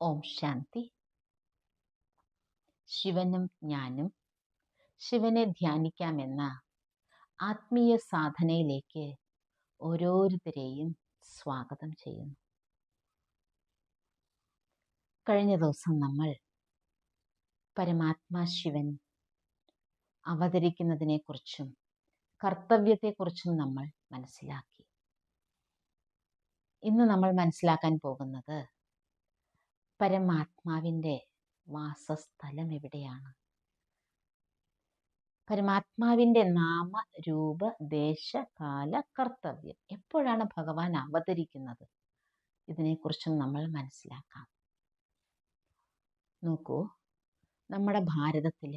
ഓം ശാന്തി. ശിവനും ഞാനും ശിവനെ ധ്യാനിക്കാമെന്ന ആത്മീയ സാധനയിലേക്ക് ഓരോരുത്തരെയും സ്വാഗതം ചെയ്യുന്നു. കഴിഞ്ഞ ദിവസം നമ്മൾ പരമാത്മാ ശിവൻ അവതരിക്കുന്നതിനെക്കുറിച്ചും കർത്തവ്യത്തെക്കുറിച്ചും നമ്മൾ മനസ്സിലാക്കി. ഇന്ന് നമ്മൾ മനസ്സിലാക്കാൻ പോകുന്നത് പരമാത്മാവിൻ്റെ വാസസ്ഥലം എവിടെയാണ്, പരമാത്മാവിൻ്റെ നാമ രൂപ ദേശ കാല കർത്തവ്യം എപ്പോഴാണ് ഭഗവാൻ അവതരിക്കുന്നത്, ഇതിനെക്കുറിച്ചും നമ്മൾ മനസ്സിലാക്കാം. നോക്കൂ, നമ്മുടെ ഭാരതത്തിൽ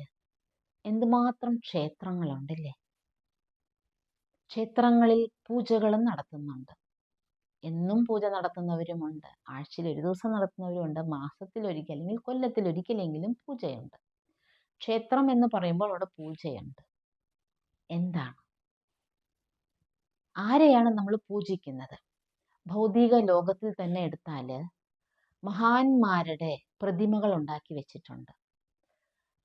എന്തുമാത്രം ക്ഷേത്രങ്ങളുണ്ടല്ലേ. ക്ഷേത്രങ്ങളിൽ പൂജകളും നടത്തുന്നുണ്ട്. എന്നും പൂജ നടത്തുന്നവരുമുണ്ട്, ആഴ്ചയിൽ ഒരു ദിവസം നടത്തുന്നവരുമുണ്ട്, മാസത്തിലൊരിക്കൽ അല്ലെങ്കിൽ കൊല്ലത്തിലൊരിക്കലെങ്കിലും പൂജയുണ്ട്. ക്ഷേത്രം എന്ന് പറയുമ്പോൾ അവിടെ പൂജയുണ്ട്. എന്താണ്, ആരെയാണ് നമ്മൾ പൂജിക്കുന്നത്? ഭൗതിക ലോകത്തിൽ തന്നെ എടുത്താൽ മഹാന്മാരുടെ പ്രതിമകൾ ഉണ്ടാക്കി വെച്ചിട്ടുണ്ട്.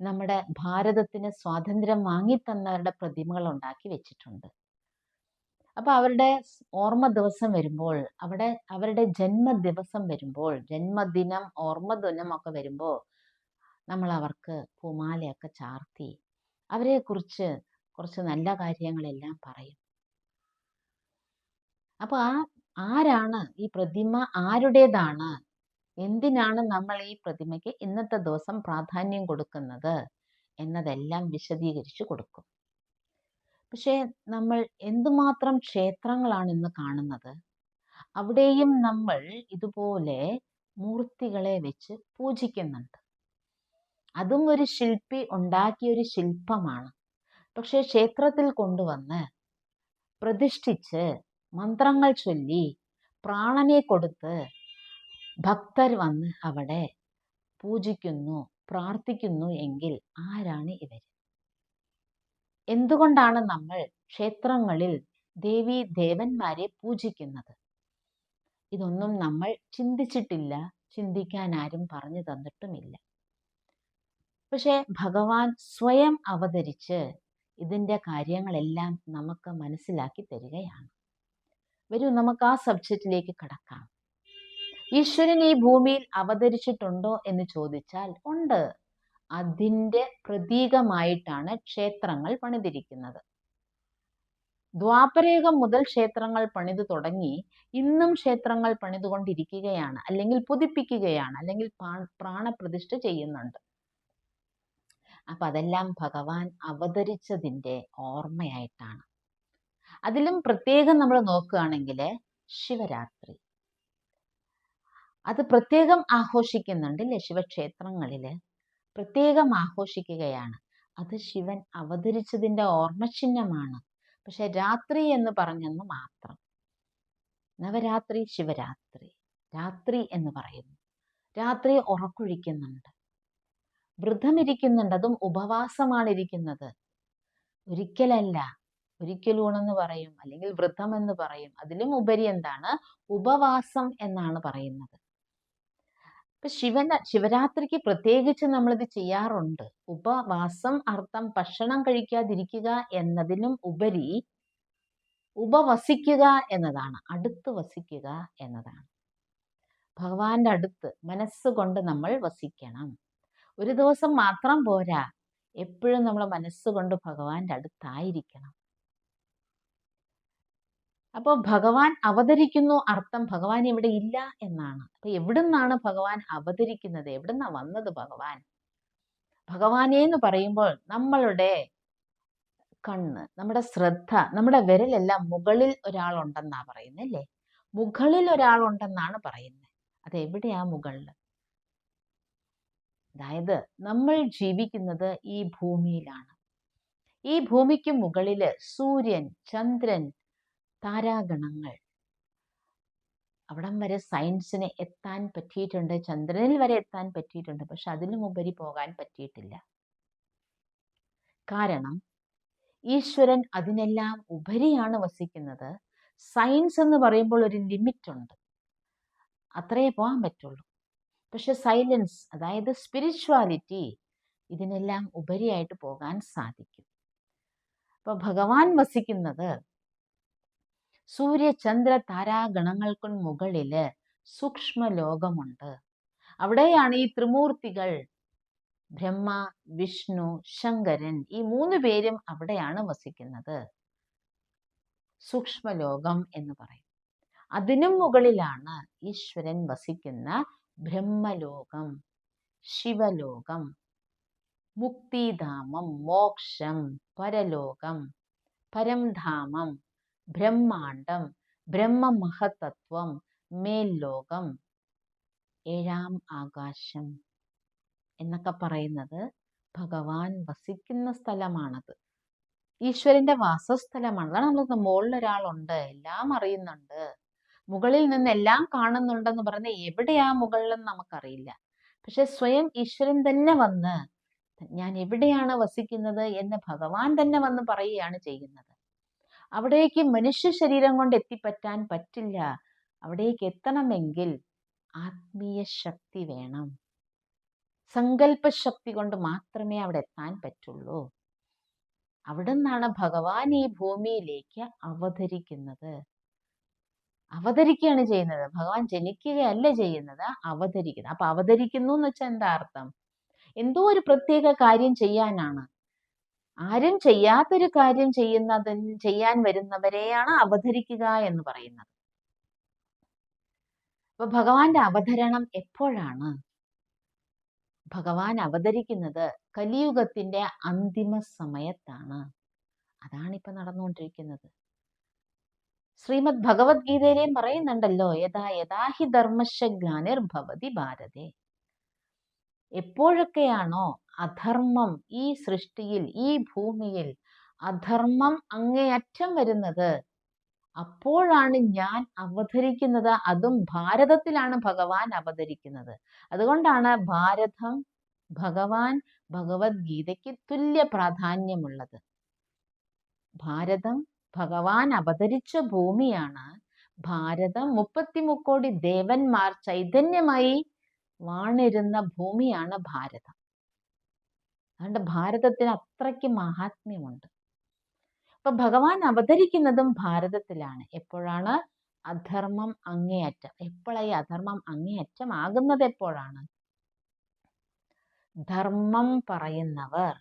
നമ്മുടെ ഭാരതത്തിന് സ്വാതന്ത്ര്യം വാങ്ങിത്തന്നവരുടെ പ്രതിമകൾ ഉണ്ടാക്കി വെച്ചിട്ടുണ്ട്. അപ്പോൾ അവരുടെ ഓർമ്മ ദിവസം വരുമ്പോൾ, അവരുടെ ജന്മദിവസം വരുമ്പോൾ, ജന്മദിനം ഓർമ്മ ദിനം ഒക്കെ വരുമ്പോൾ നമ്മൾ അവർക്ക് പൂമാലയൊക്കെ ചാർത്തി അവരെക്കുറിച്ച് കുറച്ച് നല്ല കാര്യങ്ങളെല്ലാം പറയും. അപ്പോൾ ആരാണ് ഈ പ്രതിമ, ആരുടേതാണ്, എന്തിനാണ് നമ്മൾ ഈ പ്രതിമയ്ക്ക് ഇന്നത്തെ ദിവസം പ്രാധാന്യം കൊടുക്കുന്നത് എന്നതെല്ലാം വിശദീകരിച്ചു കൊടുക്കും. പക്ഷേ നമ്മൾ എന്തുമാത്രം ക്ഷേത്രങ്ങളാണ് ഇന്ന് കാണുന്നത്. അവിടെയും നമ്മൾ ഇതുപോലെ മൂർത്തികളെ വെച്ച് പൂജിക്കുന്നുണ്ട്. അതും ഒരു ശില്പി ഉണ്ടാക്കിയൊരു ശില്പമാണ്. പക്ഷേ ക്ഷേത്രത്തിൽ കൊണ്ടുവന്ന് പ്രതിഷ്ഠിച്ച് മന്ത്രങ്ങൾ ചൊല്ലി പ്രാണനെ കൊടുത്ത് ഭക്തർ വന്ന് അവിടെ പൂജിക്കുന്നു, പ്രാർത്ഥിക്കുന്നു എങ്കിൽ ആരാണ് ഇവർ? എന്തുകൊണ്ടാണ് നമ്മൾ ക്ഷേത്രങ്ങളിൽ ദേവീ ദേവന്മാരെ പൂജിക്കുന്നത്? ഇതൊന്നും നമ്മൾ ചിന്തിച്ചിട്ടില്ല, ചിന്തിക്കാൻ ആരും പറഞ്ഞു തന്നിട്ടുമില്ല. പക്ഷേ ഭഗവാൻ സ്വയം അവതരിച്ച് ഇതിൻ്റെ കാര്യങ്ങളെല്ലാം നമുക്ക് മനസ്സിലാക്കി തരികയാണ്. വരൂ, നമുക്ക് ആ സബ്ജക്റ്റിലേക്ക് കടക്കാം. ഈശ്വരൻ ഈ ഭൂമിയിൽ അവതരിച്ചിട്ടുണ്ടോ എന്ന് ചോദിച്ചാൽ ഉണ്ട്. അതിൻ്റെ പ്രതീകമായിട്ടാണ് ക്ഷേത്രങ്ങൾ പണിതിരിക്കുന്നത്. ദ്വാപരയുഗം മുതൽ ക്ഷേത്രങ്ങൾ പണിതു തുടങ്ങി ഇന്നും ക്ഷേത്രങ്ങൾ പണിതുകൊണ്ടിരിക്കുകയാണ്, അല്ലെങ്കിൽ പുതുപ്പിക്കുകയാണ്, അല്ലെങ്കിൽ പ്രാണപ്രതിഷ്ഠ ചെയ്യുന്നുണ്ട്. അപ്പം അതെല്ലാം ഭഗവാൻ അവതരിച്ചതിൻ്റെ ഓർമ്മയായിട്ടാണ്. അതിലും പ്രത്യേകം നമ്മൾ നോക്കുകയാണെങ്കിൽ ശിവരാത്രി, അത് പ്രത്യേകം ആഘോഷിക്കുന്നുണ്ട് അല്ലേ. ശിവക്ഷേത്രങ്ങളിൽ പ്രത്യേകം ആഘോഷിക്കുകയാണ്. അത് ശിവൻ അവതരിച്ചതിൻ്റെ ഓർമ്മചിഹ്നമാണ്. പക്ഷെ രാത്രി എന്ന് പറഞ്ഞെന്ന് മാത്രം. നവരാത്രി, ശിവരാത്രി, രാത്രി എന്ന് പറയുന്നു. രാത്രി ഉറക്കൊഴിക്കുന്നുണ്ട്, വ്രതമിരിക്കുന്നുണ്ട്. അതും ഉപവാസമാണ് ഇരിക്കുന്നത്. ഒരിക്കലല്ല, ഒരിക്കലൂണെന്ന് പറയും, അല്ലെങ്കിൽ വ്രതം എന്ന് പറയും. അതിലും ഉപരി എന്താണ്, ഉപവാസം എന്നാണ് പറയുന്നത്. ഇപ്പൊ ശിവരാത്രിക്ക് പ്രത്യേകിച്ച് നമ്മളിത് ചെയ്യാറുണ്ട്. ഉപവാസം അർത്ഥം ഭക്ഷണം കഴിക്കാതിരിക്കുക എന്നതിനും ഉപരി ഉപവസിക്കുക എന്നതാണ്, അടുത്ത് വസിക്കുക എന്നതാണ്. ഭഗവാന്റെ അടുത്ത് മനസ്സുകൊണ്ട് നമ്മൾ വസിക്കണം. ഒരു ദിവസം മാത്രം പോരാ, എപ്പോഴും നമ്മൾ മനസ്സുകൊണ്ട് ഭഗവാന്റെ അടുത്തായിരിക്കണം. അപ്പോൾ ഭഗവാൻ അവതരിക്കുന്നു അർത്ഥം ഭഗവാൻ ഇവിടെ ഇല്ല എന്നാണ്. അപ്പൊ എവിടുന്നാണ് ഭഗവാൻ അവതരിക്കുന്നത്, എവിടുന്നാ വന്നത് ഭഗവാൻ? ഭഗവാനെ എന്ന് പറയുമ്പോൾ നമ്മളുടെ കണ്ണ്, നമ്മുടെ ശ്രദ്ധ, നമ്മുടെ വിരലെല്ലാം മുകളിൽ ഒരാളുണ്ടെന്നാ പറയുന്നത് അല്ലേ. മുകളിൽ ഒരാളുണ്ടെന്നാണ് പറയുന്നത്. അതെവിടെയാ മുകളിൽ? അതായത് നമ്മൾ ജീവിക്കുന്നത് ഈ ഭൂമിയിലാണ്. ഈ ഭൂമിക്ക് മുകളില് സൂര്യൻ, ചന്ദ്രൻ, താരാഗണങ്ങൾ, അവിടം വരെ സയൻസിന് എത്താൻ പറ്റിയിട്ടുണ്ട്, ചന്ദ്രനിൽ വരെ എത്താൻ പറ്റിയിട്ടുണ്ട്. പക്ഷെ അതിനും ഉപരി പോകാൻ പറ്റിയിട്ടില്ല. കാരണം ഈശ്വരൻ അതിനെല്ലാം ഉപരിയാണ് വസിക്കുന്നത്. സയൻസ് എന്ന് പറയുമ്പോൾ ഒരു ലിമിറ്റ് ഉണ്ട്, അത്രയേ പോകാൻ പറ്റുള്ളൂ. പക്ഷെ സൈലൻസ്, അതായത് സ്പിരിച്വാലിറ്റി, ഇതിനെല്ലാം ഉപരിയായിട്ട് പോകാൻ സാധിക്കും. അപ്പൊ ഭഗവാൻ വസിക്കുന്നത് സൂര്യ ചന്ദ്ര താരാഗണങ്ങൾക്കും മുകളില് സൂക്ഷ്മ ലോകമുണ്ട്. അവിടെയാണ് ഈ ത്രിമൂർത്തികൾ, ബ്രഹ്മ, വിഷ്ണു, ശങ്കരൻ, ഈ 3 പേരും അവിടെയാണ് വസിക്കുന്നത്. സൂക്ഷ്മലോകം എന്ന് പറയും. അതിനും മുകളിലാണ് ഈശ്വരൻ വസിക്കുന്ന ബ്രഹ്മലോകം, ശിവലോകം, മുക്തിധാമം, മോക്ഷം, പരലോകം, പരംധാമം, ബ്രഹ്മാണ്ടം, ബ്രഹ്മമഹത്തത്വം, മേൽലോകം, 7ാം ആകാശം എന്നൊക്കെ പറയുന്നത് ഭഗവാൻ വസിക്കുന്ന സ്ഥലമാണത്. ഈശ്വരന്റെ വാസസ്ഥലമാണ്. അതാണ് നമ്മൾ മുകളിൽ ഒരാളുണ്ട്, എല്ലാം അറിയുന്നുണ്ട്, മുകളിൽ നിന്ന് എല്ലാം കാണുന്നുണ്ടെന്ന് പറഞ്ഞ് എവിടെയാ മുകളിലെന്ന് നമുക്കറിയില്ല. പക്ഷെ സ്വയം ഈശ്വരൻ തന്നെ വന്ന് ഞാൻ എവിടെയാണ് വസിക്കുന്നത് എന്ന് ഭഗവാൻ തന്നെ വന്ന് പറയുകയാണ് ചെയ്യുന്നത്. അവിടേക്ക് മനുഷ്യ ശരീരം കൊണ്ട് എത്തിപ്പറ്റാൻ പറ്റില്ല. അവിടേക്ക് എത്തണമെങ്കിൽ ആത്മീയ ശക്തി വേണം. സങ്കല്പശക്തി കൊണ്ട് മാത്രമേ അവിടെ എത്താൻ പറ്റുള്ളൂ. അവിടെ നിന്നാണ് ഭഗവാൻ ഈ ഭൂമിയിലേക്ക് അവതരിക്കുന്നത്. അവതരിക്കുകയാണ് ചെയ്യുന്നത്. ഭഗവാൻ ജനിക്കുകയല്ല ചെയ്യുന്നത്, അവതരിക്കുന്നത്. അപ്പൊ അവതരിക്കുന്നു എന്ന് വെച്ചാൽ എന്താ അർത്ഥം? എന്തോ ഒരു പ്രത്യേക കാര്യം ചെയ്യാനാണ്. ആരും ചെയ്യാത്തൊരു കാര്യം ചെയ്യാൻ വരുന്നവരെയാണ് അവതരിക്കുക എന്ന് പറയുന്നത്. അപ്പൊ ഭഗവാന്റെ അവതരണം എപ്പോഴാണ്? ഭഗവാൻ അവതരിക്കുന്നത് കലിയുഗത്തിന്റെ അന്തിമ സമയത്താണ്. അതാണിപ്പോ നടന്നുകൊണ്ടിരിക്കുന്നത്. ശ്രീമദ് ഭഗവത്ഗീതയിലേയും പറയുന്നുണ്ടല്ലോ, യഥാ യഥാ ഹി ധർമ്മസ്യ ഗ്ലാനിർഭവതി ഭാരതേ. എപ്പോഴൊക്കെയാണോ അധർമ്മം ഈ സൃഷ്ടിയിൽ, ഈ ഭൂമിയിൽ അധർമ്മം അങ്ങേയറ്റം വരുന്നത്, അപ്പോഴാണ് ഞാൻ അവതരിക്കുന്നത്. അതും ഭാരതത്തിലാണ് ഭഗവാൻ അവതരിക്കുന്നത്. അതുകൊണ്ടാണ് ഭാരതം ഭഗവാൻ ഭഗവത്ഗീതയ്ക്ക് തുല്യ പ്രാധാന്യമുള്ളത്. ഭാരതം ഭഗവാൻ അവതരിച്ച ഭൂമിയാണ്. ഭാരതം 33 കോടി ദേവന്മാർ ചൈതന്യമായി വാണിരുന്ന ഭൂമിയാണ് ഭാരതം. അതുകൊണ്ട് ഭാരതത്തിന് അത്രയ്ക്ക് മഹാത്മ്യമുണ്ട്. അപ്പൊ ഭഗവാൻ അവതരിക്കുന്നതും ഭാരതത്തിലാണ്. എപ്പോഴാണ്? അധർമ്മം അങ്ങേയറ്റം. എപ്പോഴായി അധർമ്മം അങ്ങേയറ്റം ആകുന്നത്? എപ്പോഴാണ്? ധർമ്മം പറയുന്നവർ,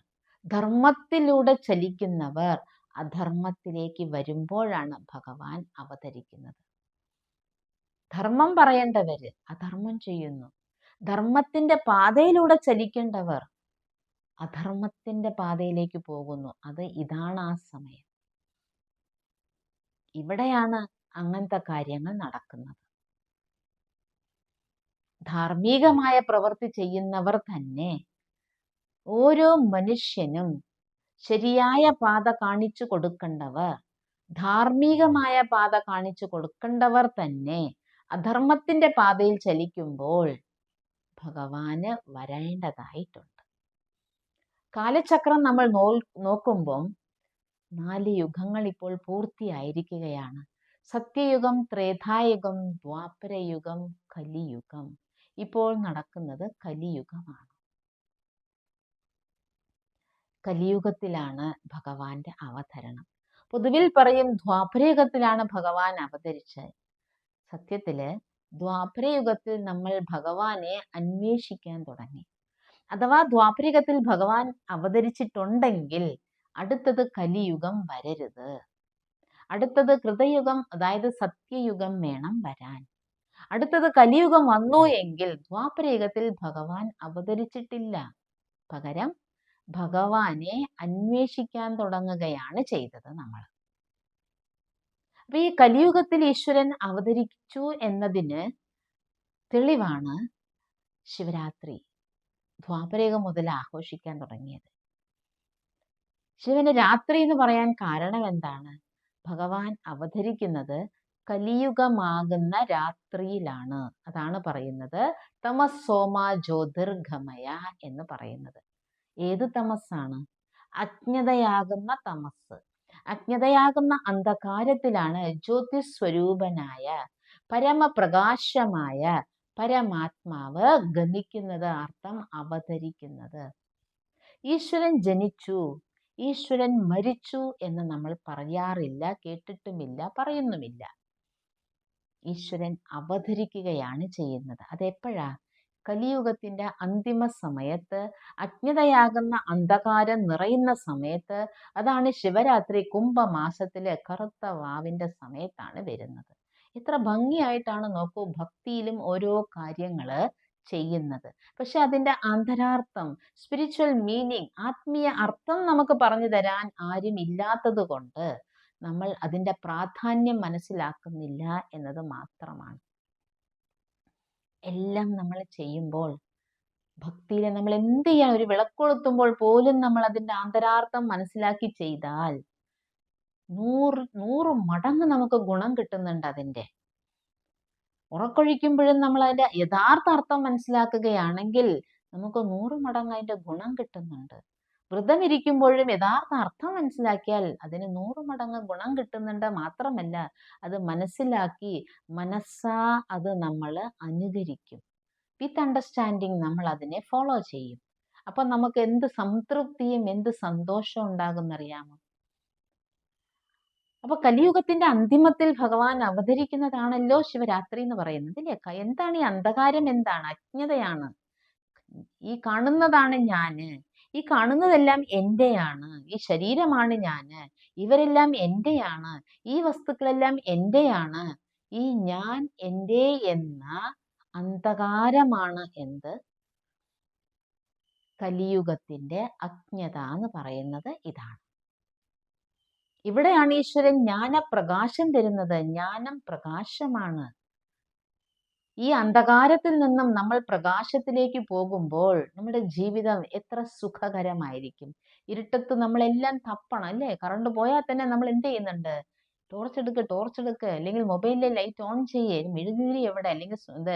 ധർമ്മത്തിലൂടെ ചലിക്കുന്നവർ അധർമ്മത്തിലേക്ക് വരുമ്പോഴാണ് ഭഗവാൻ അവതരിക്കുന്നത്. ധർമ്മം പറയേണ്ടവര് അധർമ്മം ചെയ്യുന്നു. ധർമ്മത്തിന്റെ പാതയിലൂടെ ചലിക്കേണ്ടവർ അധർമ്മത്തിന്റെ പാതയിലേക്ക് പോകുന്നു. ഇതാണ് ആ സമയം. ഇവിടെയാണ് അങ്ങനത്തെ കാര്യങ്ങൾ നടക്കുന്നത്. ധാർമ്മികമായ പ്രവൃത്തി ചെയ്യുന്നവർ തന്നെ, ഓരോ മനുഷ്യനും ശരിയായ പാത കാണിച്ചു കൊടുക്കേണ്ടവർ, ധാർമ്മികമായ പാത കാണിച്ചു കൊടുക്കേണ്ടവർ തന്നെ അധർമ്മത്തിന്റെ പാതയിൽ ചലിക്കുമ്പോൾ ഭഗവാന് വരേണ്ടതായിട്ടുണ്ട്. കാലചക്രം നമ്മൾ നോക്കുമ്പം 4 യുഗങ്ങൾ ഇപ്പോൾ പൂർത്തിയായിരിക്കുകയാണ്. സത്യയുഗം, ത്രേതായുഗം, ദ്വാപരയുഗം, കലിയുഗം. ഇപ്പോൾ നടക്കുന്നത് കലിയുഗമാണ്. കലിയുഗത്തിലാണ് ഭഗവാന്റെ അവതരണം. പൊതുവിൽ പറയും ദ്വാപരയുഗത്തിലാണ് ഭഗവാൻ അവതരിച്ചത്. സത്യത്തില് ദ്വാപരയുഗത്തിൽ നമ്മൾ ഭഗവാനെ അന്വേഷിക്കാൻ തുടങ്ങി. അഥവാ ദ്വാപരയുഗത്തിൽ ഭഗവാൻ അവതരിച്ചിട്ടുണ്ടെങ്കിൽ അടുത്തത് കലിയുഗം വരരുത്. അടുത്തത് കൃതയുഗം, അതായത് സത്യയുഗം വേണം വരാൻ. അടുത്തത് കലിയുഗം വന്നു എങ്കിൽ ദ്വാപരയുഗത്തിൽ ഭഗവാൻ അവതരിച്ചിട്ടില്ല. പകരം ഭഗവാനെ അന്വേഷിക്കാൻ തുടങ്ങുകയാണ് ചെയ്തത് നമ്മൾ. അപ്പൊ ഈ കലിയുഗത്തിൽ ഈശ്വരൻ അവതരിച്ചു എന്നതിന് തെളിവാണ് ശിവരാത്രി. ദ്വാപരയുഗം മുതൽ ആഘോഷിക്കാൻ തുടങ്ങിയത്. ശിവന് രാത്രി എന്ന് പറയാൻ കാരണം എന്താണ്? ഭഗവാൻ അവതരിക്കുന്നത് കലിയുഗമാകുന്ന രാത്രിയിലാണ്. അതാണ് പറയുന്നത് തമസ്സോമ ജ്യോതിർഗമയ എന്ന് പറയുന്നത്. ഏത് തമസ്സാണ്? അജ്ഞതയാകുന്ന തമസ്. അജ്ഞതയാകുന്ന അന്ധകാരത്തിലാണ് ജ്യോതിസ്വരൂപനായ പരമപ്രകാശമായ പരമാത്മാവ് ഗമിക്കുന്നത്, അർത്ഥം അവതരിക്കുന്നത്. ഈശ്വരൻ ജനിച്ചു, ഈശ്വരൻ മരിച്ചു എന്ന് നമ്മൾ പറയാറില്ല, കേട്ടിട്ടുമില്ല, പറയുന്നുമില്ല. ഈശ്വരൻ അവതരിക്കുകയാണ് ചെയ്യുന്നത്. അതെപ്പോഴാ? കലിയുഗത്തിന്റെ അന്തിമ സമയത്ത്, അജ്ഞതയാകുന്ന അന്ധകാരം നിറയുന്ന സമയത്ത്. അതാണ് ശിവരാത്രി കുംഭമാസത്തിലെ കറുത്ത വാവിന്റെ സമയത്താണ് വരുന്നത്. എത്ര ഭംഗിയായിട്ടാണ് നോക്കൂ ഭക്തിയിലും ഓരോ കാര്യങ്ങള് ചെയ്യുന്നത്. പക്ഷെ അതിന്റെ ആന്തരാർത്ഥം, സ്പിരിച്വൽ മീനിങ്, ആത്മീയ അർത്ഥം നമുക്ക് പറഞ്ഞു തരാൻ ആരും ഇല്ലാത്തത് കൊണ്ട് നമ്മൾ അതിന്റെ പ്രാധാന്യം മനസ്സിലാക്കുന്നില്ല എന്നത് മാത്രമാണ്. എല്ലാം നമ്മൾ ചെയ്യുമ്പോൾ, ഭക്തിയിൽ നമ്മൾ എന്ത് ചെയ്യാൻ, ഒരു വിളക്കൊളുത്തുമ്പോൾ പോലും നമ്മൾ അതിന്റെ ആന്തരാർത്ഥം മനസ്സിലാക്കി ചെയ്താൽ 100 മടങ്ങ് നമുക്ക് ഗുണം കിട്ടുന്നുണ്ട്. അതിന്റെ ഉറക്കൊഴിക്കുമ്പോഴും നമ്മൾ അതിന്റെ യഥാർത്ഥ അർത്ഥം മനസ്സിലാക്കുകയാണെങ്കിൽ നമുക്ക് 100 മടങ്ങ് അതിന്റെ ഗുണം കിട്ടുന്നുണ്ട്. വ്രതം ഇരിക്കുമ്പോഴും യഥാർത്ഥ അർത്ഥം മനസ്സിലാക്കിയാൽ അതിന് 100 മടങ്ങ് ഗുണം കിട്ടുന്നുണ്ട്. മാത്രമല്ല, അത് മനസ്സിലാക്കി മനസ്സാ അത് നമ്മൾ അനുകരിക്കും. വിത്ത് അണ്ടർസ്റ്റാൻഡിങ് നമ്മൾ അതിനെ ഫോളോ ചെയ്യും. അപ്പൊ നമുക്ക് എന്ത് സംതൃപ്തിയും എന്ത് സന്തോഷവും ഉണ്ടാകുന്നറിയാമോ? അപ്പൊ കലിയുഗത്തിന്റെ അന്തിമത്തിൽ ഭഗവാൻ അവതരിക്കുന്നതാണല്ലോ ശിവരാത്രി എന്ന് പറയുന്നത്, ഇല്ലേ? എന്താണ് ഈ അന്ധകാരം? എന്താണ്? അജ്ഞതയാണ്. ഈ കാണുന്നതാണ് ഞാന്, ഈ കാണുന്നതെല്ലാം എന്റെയാണ്, ഈ ശരീരമാണ് ഞാന്, ഇവരെല്ലാം എന്റെയാണ്, ഈ വസ്തുക്കളെല്ലാം എന്റെയാണ്. ഈ ഞാൻ എന്റെ എന്ന അന്ധകാരമാണ് എന്ത്? കലിയുഗത്തിന്റെ അജ്ഞത എന്ന് പറയുന്നത് ഇതാണ്. ഇവിടെയാണ് ഈശ്വരൻ ജ്ഞാനപ്രകാശം തരുന്നത്. ജ്ഞാനം പ്രകാശമാണ്. ഈ അന്ധകാരത്തിൽ നിന്നും നമ്മൾ പ്രകാശത്തിലേക്ക് പോകുമ്പോൾ നമ്മുടെ ജീവിതം എത്ര സുഖകരമായിരിക്കും. ഇരുട്ടത്ത് നമ്മളെല്ലാം തപ്പണം, അല്ലേ? കറണ്ട് പോയാൽ തന്നെ നമ്മൾ എന്ത് ചെയ്യുന്നുണ്ട്? ടോർച്ച് എടുക്ക്, അല്ലെങ്കിൽ മൊബൈലിലെ ലൈറ്റ് ഓൺ ചെയ്യേ, മെഴുകുതിരി എവിടെ, അല്ലെങ്കിൽ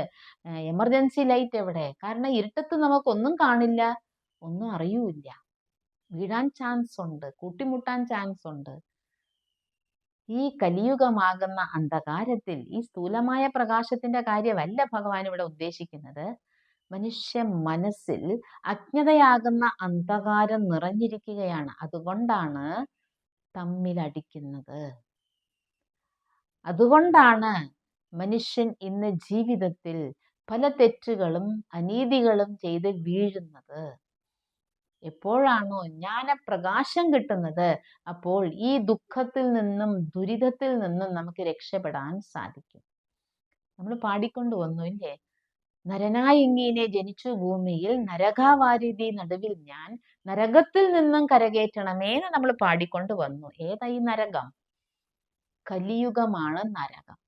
എമർജൻസി ലൈറ്റ് എവിടെ? കാരണം ഇരുട്ടത്ത് നമുക്കൊന്നും കാണില്ല, ഒന്നും അറിയൂല, വീഴാൻ ചാൻസ് ഉണ്ട്, കൂട്ടിമുട്ടാൻ ചാൻസ് ഉണ്ട്. ഈ കലിയുഗമാകുന്ന അന്ധകാരത്തിൽ ഈ സ്ഥൂലമായ പ്രകാശത്തിന്റെ കാര്യമല്ല ഭഗവാൻ ഇവിടെ ഉദ്ദേശിക്കുന്നത്. മനുഷ്യ മനസ്സിൽ അജ്ഞതയാകുന്ന അന്ധകാരം നിറഞ്ഞിരിക്കുകയാണ്. അതുകൊണ്ടാണ് തമ്മിലടിക്കുന്നത്. അതുകൊണ്ടാണ് മനുഷ്യൻ ഇന്ന് ജീവിതത്തിൽ പല തെറ്റുകളും അനീതികളും ചെയ്ത് വീഴുന്നത്. എപ്പോഴാണോ ജ്ഞാനപ്രകാശം കിട്ടുന്നത്, അപ്പോൾ ഈ ദുഃഖത്തിൽ നിന്നും ദുരിതത്തിൽ നിന്നും നമുക്ക് രക്ഷപ്പെടാൻ സാധിക്കും. നമ്മൾ പാടിക്കൊണ്ടു വന്നു, ഇല്ലേ? നരനായിങ്ങനെ ജനിച്ചു ഭൂമിയിൽ, നരകാവാരിധി നടുവിൽ ഞാൻ, നരകത്തിൽ നിന്നും കരകയറ്റണമേന്ന് നമ്മൾ പാടിക്കൊണ്ട് വന്നു. ഏതാ ഈ നരകം? കലിയുഗമാണ് നരകം.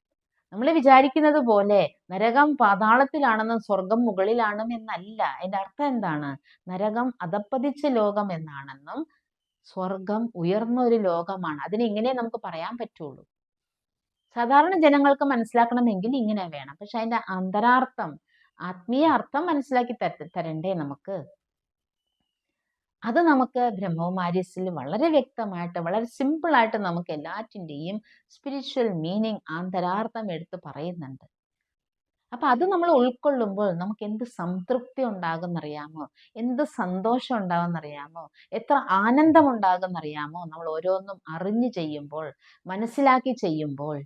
നമ്മൾ വിചാരിക്കുന്നത് പോലെ നരകം പാതാളത്തിലാണെന്നും സ്വർഗം മുകളിലാണെന്നും എന്നല്ല. അതിന്റെ അർത്ഥം എന്താണ്? നരകം അധപ്പതിച്ച ലോകം എന്നാണെന്നും സ്വർഗം ഉയർന്ന ഒരു ലോകമാണ്. അതിനെങ്ങനെ നമുക്ക് പറയാൻ പറ്റുള്ളൂ? സാധാരണ ജനങ്ങൾക്ക് മനസ്സിലാക്കണമെങ്കിൽ ഇങ്ങനെ വേണം. പക്ഷെ അതിന്റെ അന്തരാർത്ഥം, ആത്മീയ അർത്ഥം മനസ്സിലാക്കി തരണ്ടേ നമുക്ക്? അത് നമുക്ക് ബ്രഹ്മകുമാരീസിൽ വളരെ വ്യക്തമായിട്ട്, വളരെ സിമ്പിളായിട്ട് നമുക്ക് എല്ലാറ്റിൻ്റെയും സ്പിരിച്വൽ മീനിങ്, ആന്തരാർത്ഥം എടുത്ത് പറയുന്നുണ്ട്. അപ്പൊ അത് നമ്മൾ ഉൾക്കൊള്ളുമ്പോൾ നമുക്ക് എന്ത് സംതൃപ്തി ഉണ്ടാകുന്നറിയാമോ? എന്ത് സന്തോഷം ഉണ്ടാകുന്നറിയാമോ? എത്ര ആനന്ദം ഉണ്ടാകുന്നറിയാമോ? നമ്മൾ ഓരോന്നും അറിഞ്ഞു ചെയ്യുമ്പോൾ, മനസ്സിലാക്കി ചെയ്യുമ്പോൾ.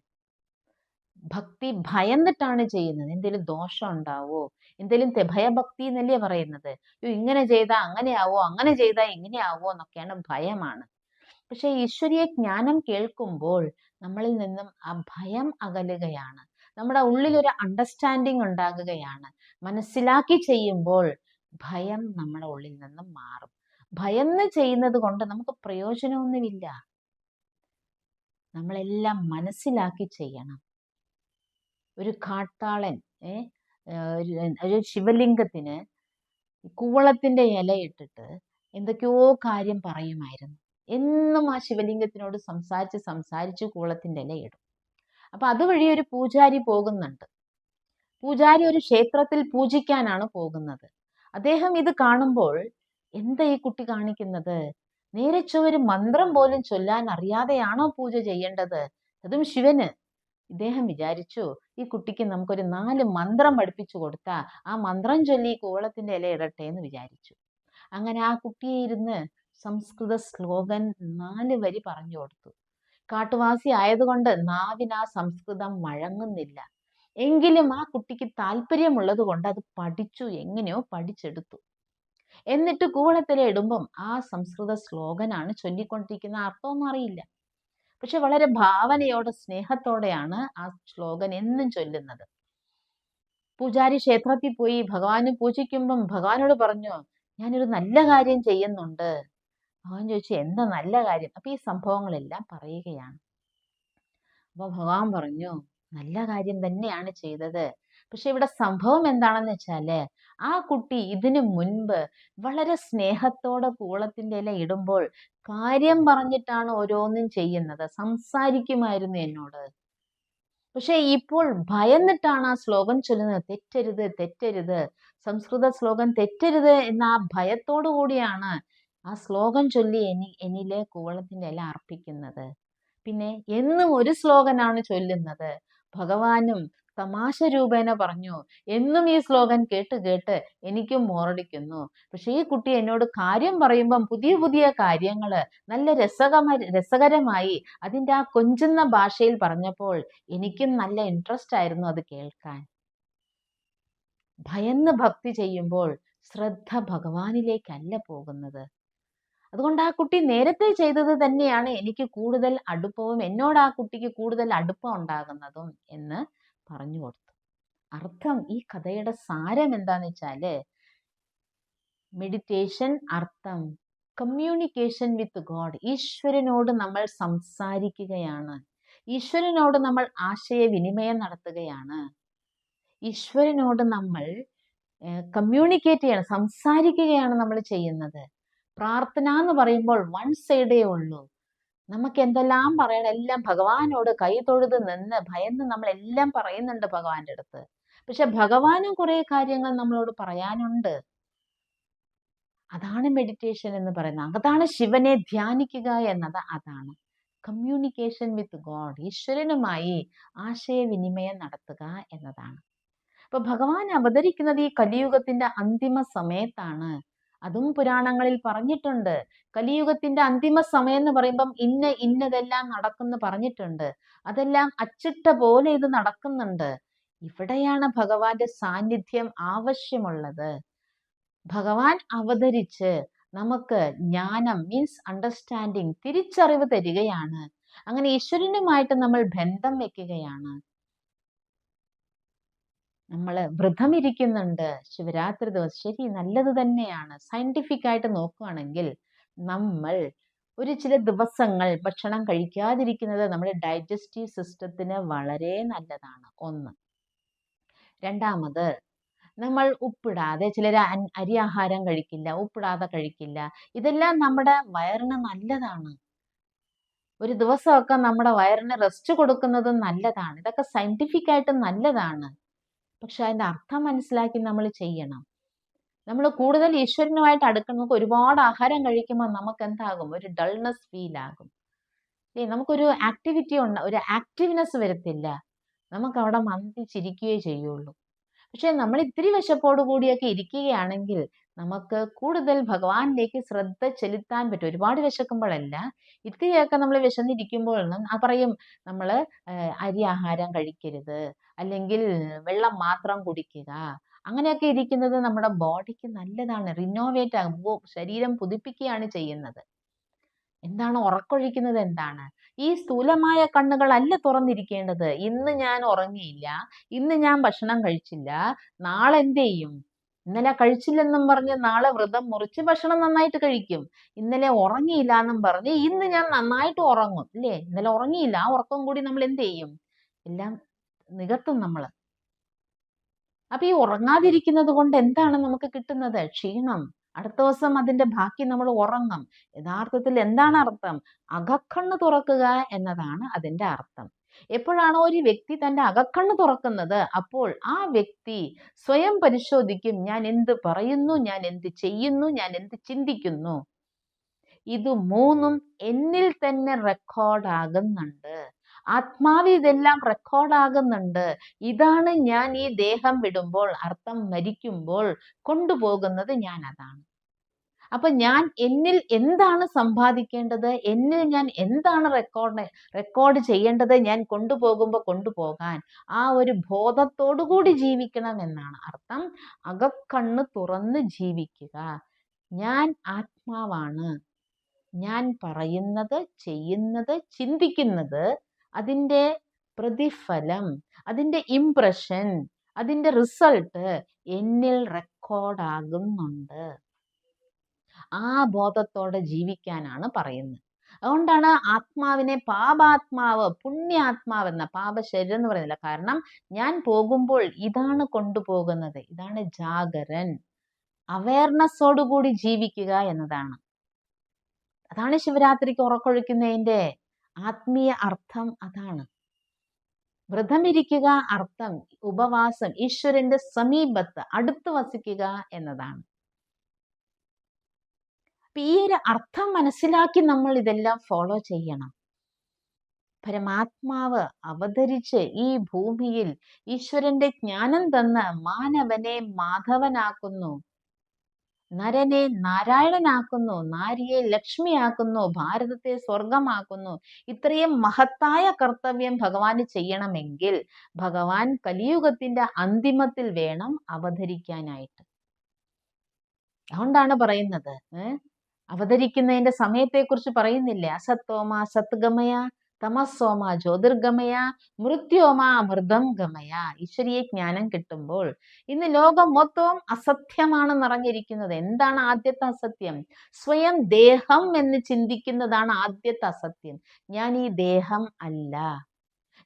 ഭക്തി ഭയന്നിട്ടാണ് ചെയ്യുന്നത്. എന്തെങ്കിലും ദോഷം ഉണ്ടാവോ, എന്തെങ്കിലും ഭയഭക്തി എന്നല്ലേ പറയുന്നത്. ഇങ്ങനെ ചെയ്താൽ അങ്ങനെയാവോ, അങ്ങനെ ചെയ്താൽ ഇങ്ങനെയാവോ എന്നൊക്കെയാണ്, ഭയമാണ്. പക്ഷെ ഈശ്വരീയ ജ്ഞാനം കേൾക്കുമ്പോൾ നമ്മളിൽ നിന്നും ആ ഭയം അകലുകയാണ്. നമ്മുടെ ഉള്ളിൽ ഒരു അണ്ടർസ്റ്റാൻഡിങ് ഉണ്ടാകുകയാണ്. മനസ്സിലാക്കി ചെയ്യുമ്പോൾ ഭയം നമ്മുടെ ഉള്ളിൽ നിന്നും മാറും. ഭയന്ന് ചെയ്യുന്നത് കൊണ്ട് നമുക്ക് പ്രയോജനമൊന്നുമില്ല. നമ്മളെല്ലാം മനസ്സിലാക്കി ചെയ്യണം. ഒരു കാട്ടാളൻ ഒരു ശിവലിംഗത്തിന് കൂവളത്തിന്റെ ഇല ഇട്ടിട്ട് എന്തൊക്കെയോ കാര്യം പറയുമായിരുന്നു. എന്നും ആ ശിവലിംഗത്തിനോട് സംസാരിച്ച് കൂവളത്തിന്റെ ഇല ഇടും. അപ്പൊ അതുവഴി ഒരു പൂജാരി പോകുന്നുണ്ട്. പൂജാരി ഒരു ക്ഷേത്രത്തിൽ പൂജിക്കാനാണ് പോകുന്നത്. അദ്ദേഹം ഇത് കാണുമ്പോൾ, എന്താ ഈ കുട്ടി കാണിക്കുന്നത്? നേരെ ചൊവ്വൊരു മന്ത്രം പോലും ചൊല്ലാൻ അറിയാതെയാണോ പൂജ ചെയ്യേണ്ടത്? അതും ശിവന്. ഇദ്ദേഹം വിചാരിച്ചു ഈ കുട്ടിക്ക് നമുക്കൊരു 4 മന്ത്രം പഠിപ്പിച്ചു കൊടുത്താൽ ആ മന്ത്രം ചൊല്ലി കൂവളത്തിന്റെ ഇല ഇടട്ടെ എന്ന് വിചാരിച്ചു. അങ്ങനെ ആ കുട്ടിയെ ഇരുന്ന് സംസ്കൃത ശ്ലോകൻ 4 വരി പറഞ്ഞു കൊടുത്തു. കാട്ടുവാസി ആയതുകൊണ്ട് നാവിന് ആ സംസ്കൃതം വഴങ്ങുന്നില്ല. എങ്കിലും ആ കുട്ടിക്ക് താല്പര്യമുള്ളത് കൊണ്ട് അത് പഠിച്ചു, എങ്ങനെയോ പഠിച്ചെടുത്തു. എന്നിട്ട് കൂവളത്തില ഇടുമ്പം ആ സംസ്കൃത ശ്ലോകനാണ് ചൊല്ലിക്കൊണ്ടിരിക്കുന്ന, അർത്ഥമൊന്നും അറിയില്ല. പക്ഷെ വളരെ ഭാവനയോടെ സ്നേഹത്തോടെയാണ് ആ ശ്ലോകൻ എന്നും ചൊല്ലുന്നത്. പൂജാരി ക്ഷേത്രത്തിൽ പോയി ഭഗവാനെ പൂജിക്കുമ്പം ഭഗവാനോട് പറഞ്ഞു, ഞാനൊരു നല്ല കാര്യം ചെയ്യുന്നുണ്ട്. ഭഗവാൻ ചോദിച്ചു, എന്താ നല്ല കാര്യം? അപ്പൊ ഈ സംഭവങ്ങളെല്ലാം പറയുകയാണ്. അപ്പൊ ഭഗവാൻ പറഞ്ഞു, നല്ല കാര്യം തന്നെയാണ് ചെയ്തത്. പക്ഷെ ഇവിടെ സംഭവം എന്താണെന്ന് വെച്ചാല് ആ കുട്ടി ഇതിനു മുൻപ് വളരെ സ്നേഹത്തോടെ കൂവളത്തിന്റെ ഇല ഇടുമ്പോൾ കാര്യം പറഞ്ഞിട്ടാണ് ഓരോന്നും ചെയ്യുന്നത്, സംസാരിക്കുമായിരുന്നു എന്നോട്. പക്ഷെ ഇപ്പോൾ ഭയന്നിട്ടാണ് ആ ശ്ലോകം ചൊല്ലുന്നത്. തെറ്റരുത്, തെറ്റരുത്, സംസ്കൃത ശ്ലോകം തെറ്റരുത് എന്ന ആ ഭയത്തോടു കൂടിയാണ് ആ ശ്ലോകം ചൊല്ലി എന്നിലെ കൂവളത്തിന്റെ ഇല അർപ്പിക്കുന്നത്. പിന്നെ എന്നും ഒരു ശ്ലോകനാണ് ചൊല്ലുന്നത്. ഭഗവാനും തമാശ രൂപേണ പറഞ്ഞു, എന്നും ഈ ശ്ലോകൻ കേട്ട് കേട്ട് എനിക്കും ബോറടിക്കുന്നു. പക്ഷെ ഈ കുട്ടി എന്നോട് കാര്യം പറയുമ്പം പുതിയ പുതിയ കാര്യങ്ങള് നല്ല രസകരമായി അതിൻ്റെ ആ കൊഞ്ചുന്ന ഭാഷയിൽ പറഞ്ഞപ്പോൾ എനിക്കും നല്ല ഇൻട്രസ്റ്റ് ആയിരുന്നു അത് കേൾക്കാൻ. ഭയന്ന് ഭക്തി ചെയ്യുമ്പോൾ ശ്രദ്ധ ഭഗവാനിലേക്കല്ല പോകുന്നത്. അതുകൊണ്ട് ആ കുട്ടി നേരത്തെ ചെയ്തത് തന്നെയാണ് എനിക്ക് കൂടുതൽ അടുപ്പവും എന്നോട് ആ കുട്ടിക്ക് കൂടുതൽ അടുപ്പം ഉണ്ടാകുന്നതും എന്ന് പറഞ്ഞു കൊടുത്തു. അർത്ഥം, ഈ കഥയുടെ സാരം എന്താന്ന് വെച്ചാല് മെഡിറ്റേഷൻ അർത്ഥം കമ്മ്യൂണിക്കേഷൻ വിത്ത് ഗോഡ്. ഈശ്വരനോട് നമ്മൾ സംസാരിക്കുകയാണ്, ഈശ്വരനോട് നമ്മൾ ആശയവിനിമയം നടത്തുകയാണ്, ഈശ്വരനോട് നമ്മൾ കമ്മ്യൂണിക്കേറ്റ് ചെയ്യണം, സംസാരിക്കുകയാണ് നമ്മൾ ചെയ്യുന്നത്. പ്രാർത്ഥന എന്ന് പറയുമ്പോൾ വൺ സൈഡേ ഉള്ളൂ. നമുക്ക് എന്തെല്ലാം പറയണം, എല്ലാം ഭഗവാനോട് കൈ തൊഴുത് നിന്ന് ഭയന്ന് നമ്മൾ എല്ലാം പറയുന്നുണ്ട് ഭഗവാന്റെ അടുത്ത്. പക്ഷെ ഭഗവാനും കുറെ കാര്യങ്ങൾ നമ്മളോട് പറയാനുണ്ട്. അതാണ് മെഡിറ്റേഷൻ എന്ന് പറയുന്നത്. അതാണ് ശിവനെ ധ്യാനിക്കുക എന്നത്. അതാണ് കമ്മ്യൂണിക്കേഷൻ വിത്ത് ഗോഡ്, ഈശ്വരനുമായി ആശയവിനിമയം നടത്തുക എന്നതാണ്. അപ്പൊ ഭഗവാൻ അവതരിക്കുന്നത് ഈ കലിയുഗത്തിന്റെ അന്തിമ സമയത്താണ്. അതും പുരാണങ്ങളിൽ പറഞ്ഞിട്ടുണ്ട്. കലിയുഗത്തിന്റെ അന്തിമ സമയം എന്ന് പറയുമ്പം ഇന്നതെല്ലാം നടക്കുന്നു പറഞ്ഞിട്ടുണ്ട്. അതെല്ലാം അച്ചിട്ട പോലെ ഇത് നടക്കുന്നുണ്ട്. ഇവിടെയാണ് ഭഗവാന്റെ സാന്നിധ്യം ആവശ്യമുള്ളത്. ഭഗവാൻ അവതരിച്ച് നമുക്ക് ജ്ഞാനം മീൻസ് അണ്ടർസ്റ്റാൻഡിങ്, തിരിച്ചറിവ് തരികയാണ്. അങ്ങനെ ഈശ്വരനുമായിട്ട് നമ്മൾ ബന്ധം വെക്കുകയാണ്. നമ്മൾ വ്രതം ഇരിക്കുന്നുണ്ട് ശിവരാത്രി ദിവസം, ശരി, നല്ലത് തന്നെയാണ്. സയന്റിഫിക് ആയിട്ട് നോക്കുകയാണെങ്കിൽ നമ്മൾ ചില ദിവസങ്ങൾ ഭക്ഷണം കഴിക്കാതിരിക്കുന്നത് നമ്മുടെ ഡൈജസ്റ്റീവ് സിസ്റ്റത്തിന് വളരെ നല്ലതാണ്. ഒന്ന്. രണ്ടാമത്, നമ്മൾ ഉപ്പിടാതെ, ചിലർ അരി ആഹാരം കഴിക്കില്ല, ഉപ്പിടാതെ കഴിക്കില്ല. ഇതെല്ലാം നമ്മുടെ വയറിന് നല്ലതാണ്. ഒരു ദിവസമൊക്കെ നമ്മുടെ വയറിന് റെസ്റ്റ് കൊടുക്കുന്നതും നല്ലതാണ്. ഇതൊക്കെ സയന്റിഫിക് ആയിട്ട് നല്ലതാണ്. പക്ഷെ അതിൻ്റെ അർത്ഥം മനസ്സിലാക്കി നമ്മൾ ചെയ്യണം. നമ്മൾ കൂടുതൽ ഈശ്വരനുമായിട്ട് അടുക്കുന്ന ഒരുപാട് ആഹാരം കഴിക്കുമ്പോൾ നമുക്ക് എന്താകും, ഒരു ഡൾനെസ് ഫീൽ ആകും. നമുക്കൊരു ആക്ടിവിറ്റി ഒരു ആക്റ്റീവ്നെസ് വരത്തില്ല. നമുക്ക് അവിടെ മന്ദിച്ചിരിക്കുകയേ ചെയ്യുള്ളൂ. പക്ഷെ നമ്മൾ ഇത്തിരി വിശപ്പോട് കൂടിയൊക്കെ ഇരിക്കുകയാണെങ്കിൽ നമുക്ക് കൂടുതൽ ഭഗവാനിലേക്ക് ശ്രദ്ധ ചെലുത്താൻ പറ്റും. ഒരുപാട് വിശക്കുമ്പോഴല്ല, ഇത്തിരിയൊക്കെ നമ്മൾ വിശന്നിരിക്കുമ്പോൾ പറയും നമ്മൾ അരി ആഹാരം കഴിക്കരുത്, അല്ലെങ്കിൽ വെള്ളം മാത്രം കുടിക്കുക. അങ്ങനെയൊക്കെ ഇരിക്കുന്നത് നമ്മുടെ ബോഡിക്ക് നല്ലതാണ്, റിനോവേറ്റ് ആകുമ്പോൾ ശരീരം പുതുപ്പിക്കുകയാണ് ചെയ്യുന്നത്. എന്താണ് ഉറക്കൊഴിക്കുന്നത്? എന്താണ് ഈ സ്ഥൂലമായ കണ്ണുകളല്ല തുറന്നിരിക്കേണ്ടത്. ഇന്ന് ഞാൻ ഉറങ്ങിയില്ല, ഇന്ന് ഞാൻ ഭക്ഷണം കഴിച്ചില്ല, നാളെ എന്ത് ചെയ്യും? ഇന്നലെ കഴിച്ചില്ലെന്നും പറഞ്ഞ് നാളെ വ്രതം മുറിച്ച് ഭക്ഷണം നന്നായിട്ട് കഴിക്കും. ഇന്നലെ ഉറങ്ങിയില്ല എന്നും പറഞ്ഞ് ഇന്ന് ഞാൻ നന്നായിട്ട് ഉറങ്ങും, അല്ലേ? ഇന്നലെ ഉറങ്ങിയില്ല, ആ ഉറക്കം കൂടി നമ്മൾ എന്ത് ചെയ്യും? എല്ലാം നികത്തും നമ്മൾ. അപ്പൊ ഈ ഉറങ്ങാതിരിക്കുന്നത് കൊണ്ട് എന്താണ് നമുക്ക് കിട്ടുന്നത്? ക്ഷീണം. അടുത്ത ദിവസം അതിന്റെ ബാക്കി നമ്മൾ ഉറങ്ങും. യഥാർത്ഥത്തിൽ എന്താണ് അർത്ഥം? അകക്കണ്ണ് തുറക്കുക എന്നതാണ് അതിന്റെ അർത്ഥം. എപ്പോഴാണോ ഒരു വ്യക്തി തന്റെ അകക്കണ്ണ് തുറക്കുന്നത്, അപ്പോൾ ആ വ്യക്തി സ്വയം പരിശോധിക്കും, ഞാൻ എന്ത് പറയുന്നു, ഞാൻ എന്ത് ചെയ്യുന്നു, ഞാൻ എന്ത് ചിന്തിക്കുന്നു. ഇത് മൂന്നും എന്നിൽ തന്നെ റെക്കോർഡ് ആകുന്നുണ്ട്. ആത്മാവ് ഇതെല്ലാം റെക്കോർഡാകുന്നുണ്ട്. ഇതാണ് ഞാൻ ഈ ദേഹം വിടുമ്പോൾ, അർത്ഥം മരിക്കുമ്പോൾ കൊണ്ടുപോകുന്നത് ഞാൻ അതാണ്. അപ്പൊ ഞാൻ എന്നിൽ എന്താണ് സമ്പാദിക്കേണ്ടത്, എന്നിൽ ഞാൻ എന്താണ് റെക്കോർഡ് ചെയ്യേണ്ടത്, ഞാൻ കൊണ്ടുപോകാൻ ആ ഒരു ബോധത്തോടുകൂടി ജീവിക്കണം എന്നാണ് അർത്ഥം. അകക്കണ്ണ് തുറന്ന് ജീവിക്കുക. ഞാൻ ആത്മാവാണ്. ഞാൻ പറയുന്നത്, ചെയ്യുന്നത്, ചിന്തിക്കുന്നത്, അതിൻ്റെ പ്രതിഫലം, അതിൻ്റെ ഇംപ്രഷൻ, അതിൻ്റെ റിസൾട്ട് എന്നിൽ റെക്കോർഡാകുന്നുണ്ട്. ആ ബോധത്തോടെ ജീവിക്കാനാണ് പറയുന്നത്. അതുകൊണ്ടാണ് ആത്മാവിനെ പാപാത്മാവ്, പുണ്യാത്മാവ് എന്ന, പാപശരീരം എന്ന് പറയുന്നില്ല. കാരണം ഞാൻ പോകുമ്പോൾ ഇതാണ് കൊണ്ടുപോകുന്നത്. ഇതാണ് ജാഗരൻ. അവയർനെസ്സോടുകൂടി ജീവിക്കുക എന്നതാണ്. അതാണ് ശിവരാത്രിക്ക് ഉറക്കൊഴിക്കുന്നതിൻ്റെ ആത്മീയ അർത്ഥം. അതാണ് വ്രതമിരിക്കുക, അർത്ഥം ഉപവാസം, ഈശ്വരന്റെ സമീപത്ത് അടുത്ത് വസിക്കുക എന്നതാണ്. ഈ ഒരു അർത്ഥം മനസ്സിലാക്കി നമ്മൾ ഇതെല്ലാം ഫോളോ ചെയ്യണം. പരമാത്മാവ് അവതരിച്ച് ഈ ഭൂമിയിൽ ഈശ്വരന്റെ ജ്ഞാനം തന്ന് മാനവനെ മാധവനാക്കുന്നു, നരനെ നാരായണനാക്കുന്നു, നാരിയെ ലക്ഷ്മിയാക്കുന്നു, ഭാരതത്തെ സ്വർഗമാക്കുന്നു. ഇത്രയും മഹത്തായ കർത്തവ്യം ഭഗവാന് ചെയ്യണമെങ്കിൽ ഭഗവാൻ കലിയുഗത്തിന്റെ അന്തിമത്തിൽ വേണം അവതരിക്കാനായിട്ട്. അതുകൊണ്ടാണ് പറയുന്നത്, അവതരിക്കുന്നതിന്റെ സമയത്തെക്കുറിച്ച് പറയുന്നില്ലേ? അസത്തോമ സത്ഗമയ, തമസോമ ജ്യോതിർഗമയ, മൃത്യോമ അമൃതം ഗമയ. ഈശ്വരീയ ജ്ഞാനം കിട്ടുമ്പോൾ ഇന്ന് ലോകം മൊത്തവും അസത്യമാണ് നിറഞ്ഞിരിക്കുന്നത്. എന്താണ് ആദ്യത്തെ അസത്യം? സ്വയം ദേഹം എന്ന് ചിന്തിക്കുന്നതാണ് ആദ്യത്തെ അസത്യം. ഞാൻ ഈ ദേഹം അല്ല,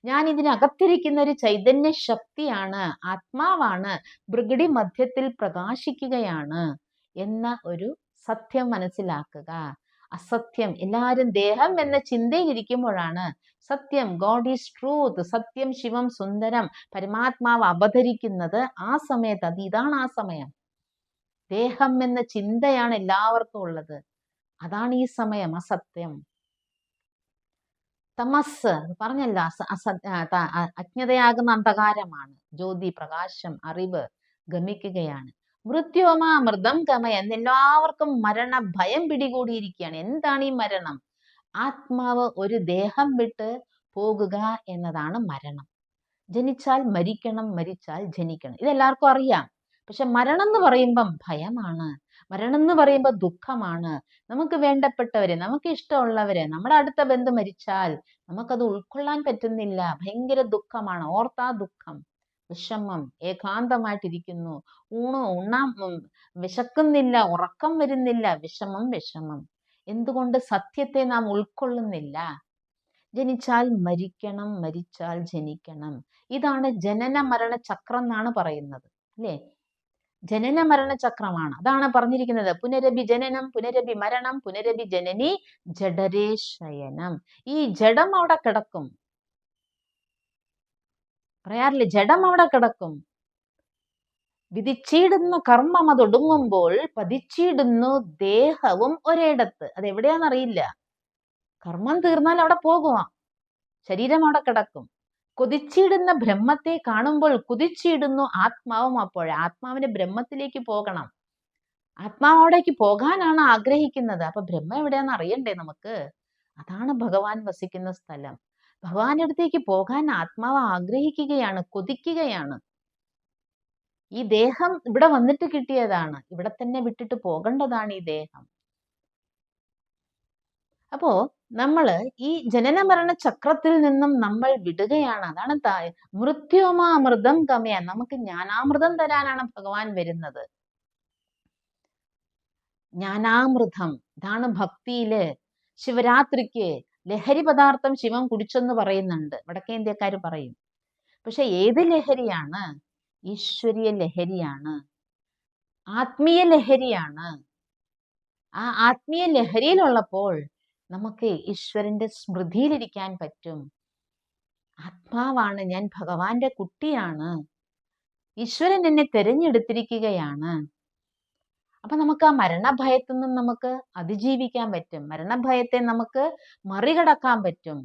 ഞാൻ ഇതിനകത്തിരിക്കുന്ന ഒരു ചൈതന്യ ശക്തിയാണ്, ആത്മാവാണ്, ഭൃഗുടി മധ്യത്തിൽ പ്രകാശിക്കുകയാണ് എന്ന ഒരു സത്യം മനസ്സിലാക്കുക. അസത്യം, എല്ലാവരും ദേഹം എന്ന ചിന്തയിലിരിക്കുമ്പോഴാണ് സത്യം, ഗോഡ് ഈസ് ട്രൂത്ത്, സത്യം ശിവം സുന്ദരം, പരമാത്മാവ് അവതരിക്കുന്നത്. ആ സമയത്ത് ഇതാണ് ആ സമയം. ദേഹം എന്ന ചിന്തയാണ് എല്ലാവർക്കും ഉള്ളത്. അതാണ് ഈ സമയം അസത്യം. തമസ് പറഞ്ഞല്ലോ, അജ്ഞതയാകുന്ന അന്ധകാരമാണ്. ജ്യോതി, പ്രകാശം, അറിവ് ഗമിക്കുകയാണ്. മൃത്യോമ അമൃതം ഗമയ, എല്ലാവർക്കും മരണ ഭയം പിടികൂടിയിരിക്കുകയാണ്. എന്താണ് ഈ മരണം? ആത്മാവ് ഒരു ദേഹം വിട്ട് പോകുക എന്നതാണ് മരണം. ജനിച്ചാൽ മരിക്കണം, മരിച്ചാൽ ജനിക്കണം, ഇതെല്ലാവർക്കും അറിയാം. പക്ഷെ മരണം എന്ന് പറയുമ്പം ഭയമാണ്, മരണം എന്ന് പറയുമ്പോൾ ദുഃഖമാണ്. നമുക്ക് വേണ്ടപ്പെട്ടവരെ, നമുക്ക് ഇഷ്ടമുള്ളവരെ, നമ്മുടെ അടുത്ത ബന്ധു മരിച്ചാൽ നമുക്കത് ഉൾക്കൊള്ളാൻ പറ്റുന്നില്ല. ഭയങ്കര ദുഃഖമാണ്. ഓർത്താ ദുഃഖം, വിഷമം, ഏകാന്തമായിട്ടിരിക്കുന്നു, ഉണ്ണാൻ വിശക്കുന്നില്ല, ഉറക്കം വരുന്നില്ല, വിഷമം. എന്തുകൊണ്ട്? സത്യത്തെ നാം ഉൾക്കൊള്ളുന്നില്ല. ജനിച്ചാൽ മരിക്കണം, മരിച്ചാൽ ജനിക്കണം. ഇതാണ് ജനന മരണ ചക്രം എന്നാണ് പറയുന്നത്, അല്ലേ? ജനന മരണ ചക്രമാണ്. അതാണ് പറഞ്ഞിരിക്കുന്നത്. പുനരഭി ജനനം, പുനരഭി മരണം, പുനരഭി ജനനി, ജഡരേ ശയനം. ഈ ജഡം അവിടെ കിടക്കും, പറയാറില്ലേ? ജഡം അവിടെ കിടക്കും. വിധിച്ചിടുന്ന കർമ്മം അതൊടുങ്ങുമ്പോൾ പതിച്ചിടുന്നു ദേഹവും ഒരിടത്ത്. അതെവിടെയാണെന്നറിയില്ല. കർമ്മം തീർന്നാൽ അവിടെ പോകുക, ശരീരം അവിടെ കിടക്കും. കൊതിച്ചിടുന്ന ബ്രഹ്മത്തെ കാണുമ്പോൾ കുതിച്ചിടുന്നു ആത്മാവും. അപ്പോഴേ ആത്മാവിന്റെ ബ്രഹ്മത്തിലേക്ക് പോകണം. ആത്മാവോടേക്ക് പോകാനാണ് ആഗ്രഹിക്കുന്നത്. അപ്പൊ ബ്രഹ്മം എവിടെയാണെന്ന് അറിയണ്ടേ നമുക്ക്? അതാണ് ഭഗവാൻ വസിക്കുന്ന സ്ഥലം. ഭഗവാന്റെ അടുത്തേക്ക് പോകാൻ ആത്മാവ് ആഗ്രഹിക്കുകയാണ്, കൊതിക്കുകയാണ്. ഈ ദേഹം ഇവിടെ വന്നിട്ട് കിട്ടിയതാണ്, ഇവിടെ തന്നെ വിട്ടിട്ട് പോകേണ്ടതാണ് ഈ ദേഹം. അപ്പോ നമ്മള് ഈ ജനന മരണ ചക്രത്തിൽ നിന്നും നമ്മൾ വിടുകയാണ്. അതാണ് മൃത്യോമാ അമൃതം ഗമയ. നമുക്ക് ജ്ഞാനാമൃതം തരാനാണ് ഭഗവാൻ വരുന്നത്. ജ്ഞാനാമൃതം, ഇതാണ് ഭക്തിയില്. ശിവരാത്രിക്ക് ലഹരി പദാർത്ഥം ശിവൻ കുടിച്ചെന്ന് പറയുന്നുണ്ട്, വടക്കേ ഇന്ത്യക്കാർ പറയും. പക്ഷെ ഏത് ലഹരിയാണ്? ഈശ്വരീയ ലഹരിയാണ്, ആത്മീയ ലഹരിയാണ്. ആ ആത്മീയ ലഹരിയിലുള്ളപ്പോൾ നമുക്ക് ഈശ്വരന്റെ സ്മൃതിയിലിരിക്കാൻ പറ്റും. ആത്മാവാണ് ഞാൻ, ഭഗവാന്റെ കുട്ടിയാണ്, ഈശ്വരൻ എന്നെ തിരഞ്ഞെടുത്തിരിക്കുകയാണ്. അപ്പൊ നമുക്ക് ആ മരണഭയത്തിൽ നിന്നും നമുക്ക് അതിജീവിക്കാൻ പറ്റും, മരണഭയത്തെ നമുക്ക് മറികടക്കാൻ പറ്റും.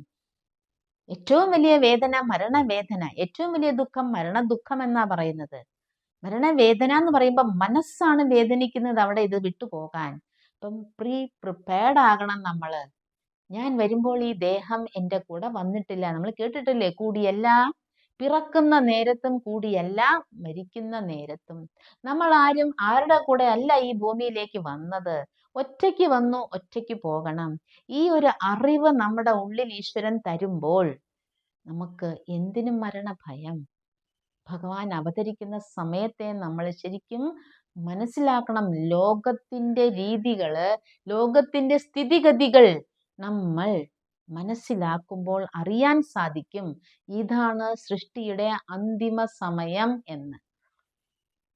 ഏറ്റവും വലിയ വേദന മരണവേദന, ഏറ്റവും വലിയ ദുഃഖം മരണദുഃഖം എന്നാ പറയുന്നത്. മരണവേദന എന്ന് പറയുമ്പോൾ മനസ്സാണ് വേദനിക്കുന്നത് അവിടെ ഇത് വിട്ടുപോകാൻ. അപ്പം പ്രിപ്പയർഡ് ആകണം നമ്മള്. ഞാൻ വരുമ്പോൾ ഈ ദേഹം എൻ്റെ കൂടെ വന്നിട്ടില്ല. നമ്മൾ കേട്ടിട്ടില്ലേ, കൂടിയല്ല പിറക്കുന്ന നേരത്തും കൂടിയല്ല മരിക്കുന്ന നേരത്തും. നമ്മൾ ആരും ആരുടെ കൂടെ അല്ല ഈ ഭൂമിയിലേക്ക് വന്നത്. ഒറ്റയ്ക്ക് വന്നു, ഒറ്റയ്ക്ക് പോകണം. ഈ ഒരു അറിവ് നമ്മുടെ ഉള്ളിൽ ഈശ്വരൻ തരുമ്പോൾ നമുക്ക് എന്തിനും മരണഭയം. ഭഗവാൻ അവതരിക്കുന്ന സമയത്തെ നമ്മൾ ശരിക്കും മനസ്സിലാക്കണം. ലോകത്തിന്റെ രീതികള്, ലോകത്തിന്റെ സ്ഥിതിഗതികൾ നമ്മൾ മനസ്സിലാക്കുമ്പോൾ അറിയാൻ സാധിക്കും ഇതാണ് സൃഷ്ടിയുടെ അന്തിമ സമയം എന്ന്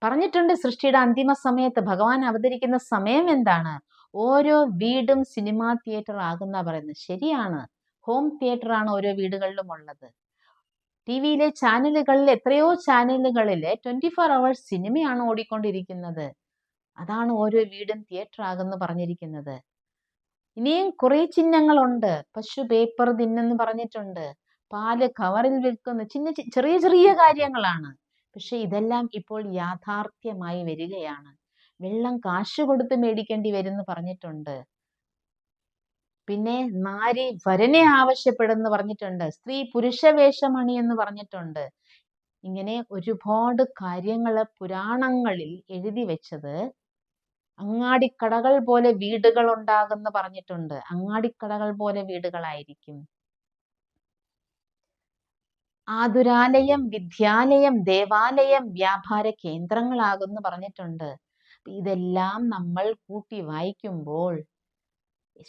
പറഞ്ഞിട്ടുണ്ട്. സൃഷ്ടിയുടെ അന്തിമ സമയത്ത് ഭഗവാൻ അവതരിക്കുന്ന സമയം എന്താണ്? ഓരോ വീടും സിനിമാ തിയേറ്റർ ആകുന്ന പറയുന്നത് ശരിയാണ്. ഹോം തിയേറ്റർ ആണ് ഓരോ വീടുകളിലും ഉള്ളത്. ടിവിയിലെ ചാനലുകളിൽ, എത്രയോ ചാനലുകളിൽ 24 hours സിനിമയാണ് ഓടിക്കൊണ്ടിരിക്കുന്നത്. അതാണ് ഓരോ വീടും തിയേറ്റർ ആകുന്നു പറഞ്ഞിരിക്കുന്നത്. ഇനിയും കുറെ ചിഹ്നങ്ങളുണ്ട്. പശു പേപ്പർ തിന്നെന്ന് പറഞ്ഞിട്ടുണ്ട്. പാല് കവറിൽ വിൽക്കുന്ന ചെറിയ ചെറിയ കാര്യങ്ങളാണ്. പക്ഷെ ഇതെല്ലാം ഇപ്പോൾ യാഥാർത്ഥ്യമായി വരികയാണ്. വെള്ളം കാശ് കൊടുത്ത് മേടിക്കേണ്ടി വരുമെന്ന് പറഞ്ഞിട്ടുണ്ട്. പിന്നെ നാരി വരനെ ആവശ്യപ്പെടുന്നു പറഞ്ഞിട്ടുണ്ട്. സ്ത്രീ പുരുഷ വേഷമണി എന്ന് പറഞ്ഞിട്ടുണ്ട്. ഇങ്ങനെ ഒരുപാട് കാര്യങ്ങള് പുരാണങ്ങളിൽ എഴുതി വെച്ചത്. അങ്ങാടിക്കടകൾ പോലെ വീടുകൾ ഉണ്ടാകുമെന്ന് പറഞ്ഞിട്ടുണ്ട്. അങ്ങാടിക്കടകൾ പോലെ വീടുകളായിരിക്കും. ആതുരാലയം, വിദ്യാലയം, ദേവാലയം, വ്യാപാര കേന്ദ്രങ്ങളാകുമെന്ന് പറഞ്ഞിട്ടുണ്ട്. ഇതെല്ലാം നമ്മൾ കൂട്ടി വായിക്കുമ്പോൾ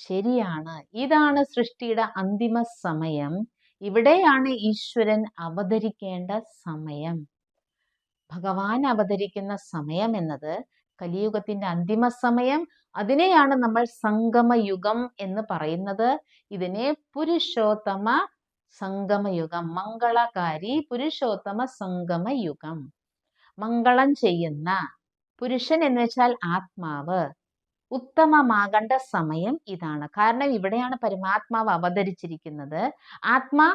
ശരിയാണ്, ഇതാണ് സൃഷ്ടിയുടെ അന്തിമ സമയം. ഇവിടെയാണ് ഈശ്വരൻ അവതരിക്കേണ്ട സമയം. ഭഗവാൻ അവതരിക്കുന്ന സമയം എന്നത് കലിയുഗത്തിന്റെ അന്തിമ സമയം. അതിനെയാണ് നമ്മൾ സംഗമയുഗം എന്ന് പറയുന്നത്. ഇതിനെ പുരുഷോത്തമ സംഗമയുഗം, മംഗളകാരി പുരുഷോത്തമ സംഗമയുഗം. മംഗളം ചെയ്യുന്ന പുരുഷൻ എന്ന് വെച്ചാൽ ആത്മാവ് ഉത്തമമാകേണ്ട സമയം ഇതാണ്. കാരണം ഇവിടെയാണ് പരമാത്മാവ് അവതരിച്ചിരിക്കുന്നത്. ആത്മാ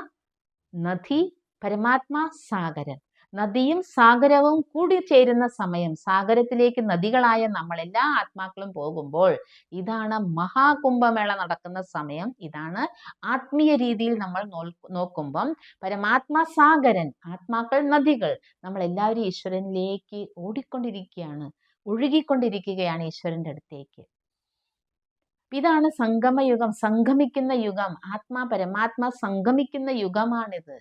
നദി, പരമാത്മാ സാഗരം. നദിയും സാഗരവും കൂടി ചേരുന്ന സമയം. സാഗരത്തിലേക്ക് നദികളായ നമ്മൾ എല്ലാ ആത്മാക്കളും പോകുമ്പോൾ ഇതാണ് മഹാകുംഭമേള നടക്കുന്ന സമയം. ഇതാണ് ആത്മീയ രീതിയിൽ നമ്മൾ നോക്കുമ്പം പരമാത്മാ സാഗരൻ, ആത്മാക്കൾ നദികൾ. നമ്മൾ എല്ലാവരും ഈശ്വരനിലേക്ക് ഓടിക്കൊണ്ടിരിക്കുകയാണ്, ഒഴുകിക്കൊണ്ടിരിക്കുകയാണ് ഈശ്വരന്റെ അടുത്തേക്ക്. ഇതാണ് സംഗമയുഗം, സംഗമിക്കുന്ന യുഗം. ആത്മാ പരമാത്മാ സംഗമിക്കുന്ന യുഗമാണിത്.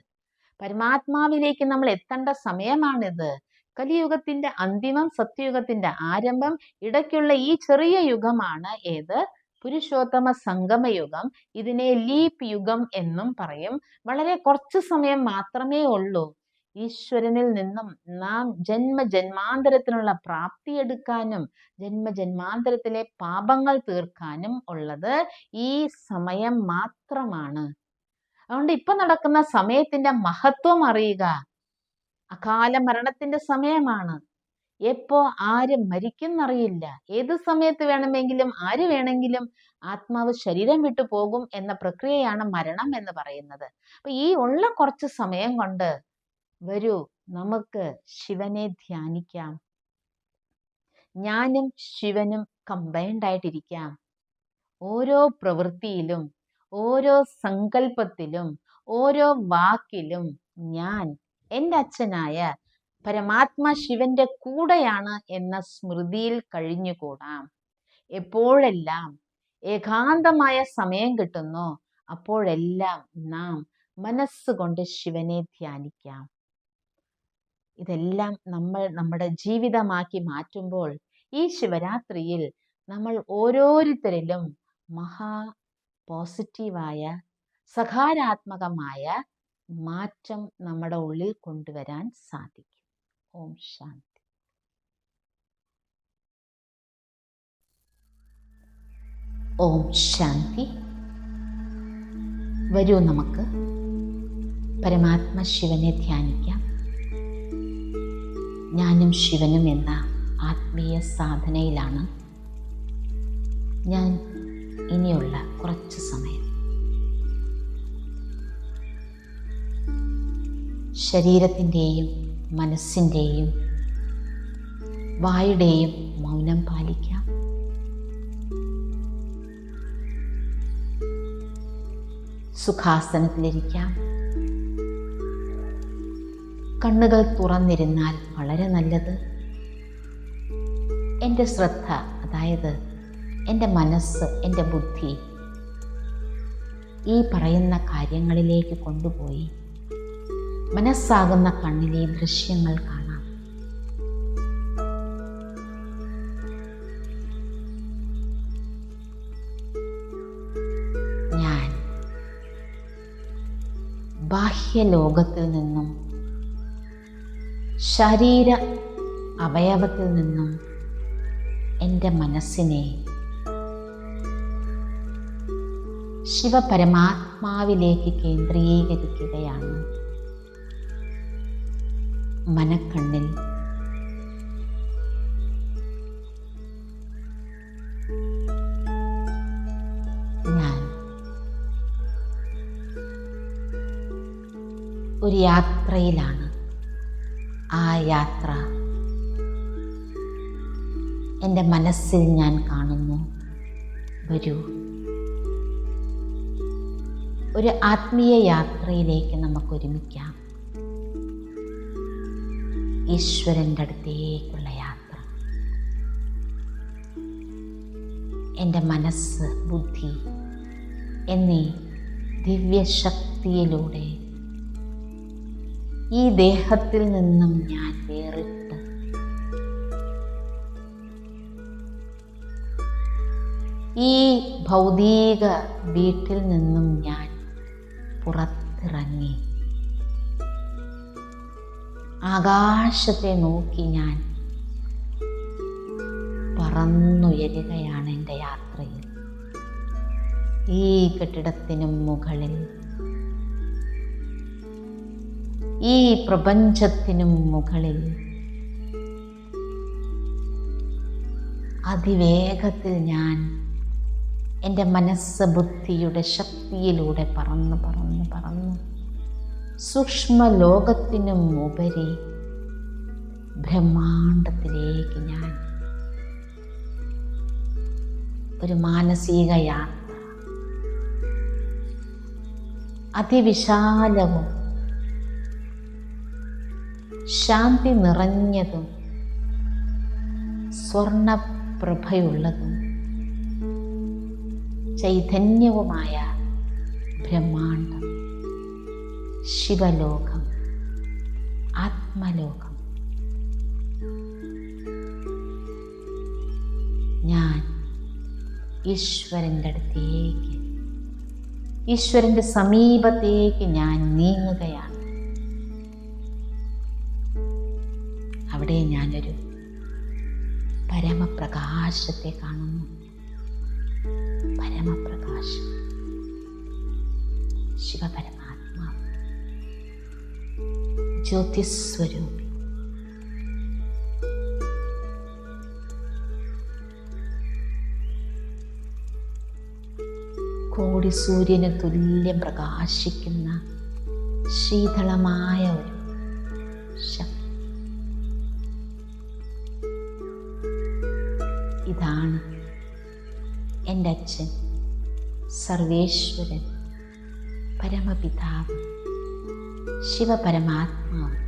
പരമാത്മാവിലേക്ക് നമ്മൾ എത്തേണ്ട സമയമാണിത്. കലിയുഗത്തിന്റെ അന്തിമം, സത്യയുഗത്തിന്റെ ആരംഭം, ഇടയ്ക്കുള്ള ഈ ചെറിയ യുഗമാണ് ഏത്? പുരുഷോത്തമ സംഗമയുഗം. ഇതിനെ ലീപ് യുഗം എന്നും പറയും. വളരെ കുറച്ച് സമയം മാത്രമേ ഉള്ളൂ ഈശ്വരനിൽ നിന്നും നാം ജന്മജന്മാന്തരത്തിനുള്ള പ്രാപ്തി എടുക്കാനും ജന്മജന്മാന്തരത്തിലെ പാപങ്ങൾ തീർക്കാനും ഉള്ളത് ഈ സമയം മാത്രമാണ്. അതുകൊണ്ട് ഇപ്പൊ നടക്കുന്ന സമയത്തിന്റെ മഹത്വം അറിയുക. അകാല മരണത്തിന്റെ സമയമാണ്. എപ്പോ ആര് മരിക്കുന്നറിയില്ല. ഏത് സമയത്ത് വേണമെങ്കിലും ആര് വേണമെങ്കിലും ആത്മാവ് ശരീരം വിട്ടു പോകും എന്ന പ്രക്രിയയാണ് മരണം എന്ന് പറയുന്നത്. അപ്പൊ ഈ ഉള്ള കുറച്ച് സമയം കൊണ്ട് വരൂ, നമുക്ക് ശിവനെ ധ്യാനിക്കാം. ഞാനും ശിവനും കമ്പൈൻഡ് ആയിട്ടിരിക്കാം. ഓരോ പ്രവൃത്തിയിലും, ഓരോ സങ്കല്പത്തിലും, ഓരോ വാക്കിലും ഞാൻ എൻ്റെ അച്ഛനായ പരമാത്മാ ശിവന്റെ കൂടെയാണ് എന്ന സ്മൃതിയിൽ കഴിഞ്ഞുകൂടാം. എപ്പോഴെല്ലാം ഏകാന്തമായ സമയം കിട്ടുന്നോ അപ്പോഴെല്ലാം നാം മനസ്സുകൊണ്ട് ശിവനെ ധ്യാനിക്കാം. ഇതെല്ലാം നമ്മൾ നമ്മുടെ ജീവിതമാക്കി മാറ്റുമ്പോൾ ഈ ശിവരാത്രിയിൽ നമ്മൾ ഓരോരുത്തരിലും മഹാ പോസിറ്റീവായ സകാരാത്മകമായ മാറ്റം നമ്മുടെ ഉള്ളിൽ കൊണ്ടുവരാൻ സാധിക്കും. ഓം ശാന്തി. ഓം ശാന്തി. വരൂ, നമുക്ക് പരമാത്മ ശിവനെ ധ്യാനിക്കാം. ഞാനും ശിവനും എന്ന ആത്മീയ സാധനയിലാണ് ഞാൻ ഇനിയുള്ള കുറച്ച് സമയം. ശരീരത്തിൻ്റെയും മനസ്സിൻ്റെയും വായുടെയും മൗനം പാലിക്കാം. സുഖാസനത്തിലിരിക്കാം. കണ്ണുകൾ തുറന്നിരുന്നാൽ വളരെ നല്ലത്. എൻ്റെ ശ്രദ്ധ, അതായത് എൻ്റെ മനസ്സ്, എൻ്റെ ബുദ്ധി ഈ പറയുന്ന കാര്യങ്ങളിലേക്ക് കൊണ്ടുപോയി മനസ്സാകുന്ന കണ്ണിലെ ദൃശ്യങ്ങൾ കാണാം. ഞാൻ ബാഹ്യലോകത്തിൽ നിന്നും, ശരീര അവയവത്തിൽ നിന്നും എൻ്റെ മനസ്സിനെ ശിവപരമാത്മാവിലേക്ക് കേന്ദ്രീകരിക്കുകയാണ്. മനക്കണ്ണിൽ ഞാൻ ഒരു യാത്രയിലാണ്. ആ യാത്ര എൻ്റെ മനസ്സിൽ ഞാൻ കാണുന്നു. വരൂ, ഒരു ആത്മീയ യാത്രയിലേക്ക് നമുക്ക് ഒരുമിക്കാം. ഈശ്വരൻ്റെ അടുത്തേക്കുള്ള യാത്ര. എൻ്റെ മനസ്സ്, ബുദ്ധി എന്നീ ദിവ്യശക്തിയിലൂടെ ഈ ദേഹത്തിൽ നിന്നും ഞാൻ വേറിട്ട് ഈ ഭൗതിക വീട്ടിൽ നിന്നും ഞാൻ പുറത്തിറങ്ങി ആകാശത്തെ നോക്കി ഞാൻ പറന്നുയരുകയാണ് എൻ്റെ യാത്രയിൽ. ഈ കെട്ടിടത്തിനും മുകളിൽ, ഈ പ്രപഞ്ചത്തിനും മുകളിൽ അതിവേഗത്തിൽ ഞാൻ എൻ്റെ മനസ്സ് ബുദ്ധിയുടെ ശക്തിയിലൂടെ പറന്ന് പറന്ന് പറന്ന് സൂക്ഷ്മ ലോകത്തിനും ഉപരി ബ്രഹ്മാണ്ടത്തിലേക്ക് ഞാൻ ഒരു മാനസിക യാത്ര, അതിവിശാലവും ശാന്തി നിറഞ്ഞതും സ്വർണപ്രഭയുള്ളതും ചൈതന്യവുമായ ബ്രഹ്മാണ്ടം, ശിവലോകം, ആത്മലോകം. ഞാൻ ഈശ്വരൻ്റെ അടുത്തേക്ക്, ഈശ്വരൻ്റെ സമീപത്തേക്ക് ഞാൻ നീങ്ങുകയാണ്. അവിടെ ഞാനൊരു പരമപ്രകാശത്തെ കാണുന്നു. പരമപ്രകാശം, ശിവപരമാത്മാവ്, ജ്യോതിസ്വരൂപി. കോടി സൂര്യന് തുല്യം പ്രകാശിക്കുന്ന ശീതളമായ ഒരു ശക്തി. ഇതാണ് എൻ്റെ അച്ഛൻ, സർവേശ്വരൻ, പരമപിതാവ്, ശിവപരമാത്മാവ്,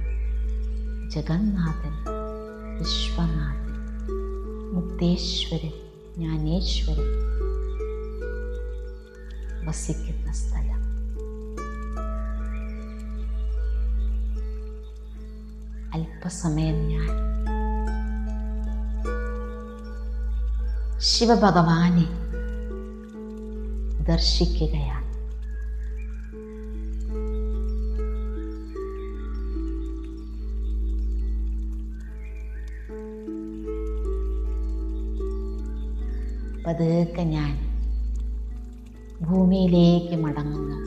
ജഗന്നാഥൻ, വിശ്വനാഥൻ, മുക്തേശ്വരൻ, ജ്ഞാനേശ്വരൻ വസിക്കുന്ന സ്ഥലം. അല്പസമയം ഞാൻ ശിവഭഗവാനെ ദർശിക്കുകയാണ്. പതുക്കെ ഞാൻ ഭൂമിയിലേക്ക് മടങ്ങുന്നു.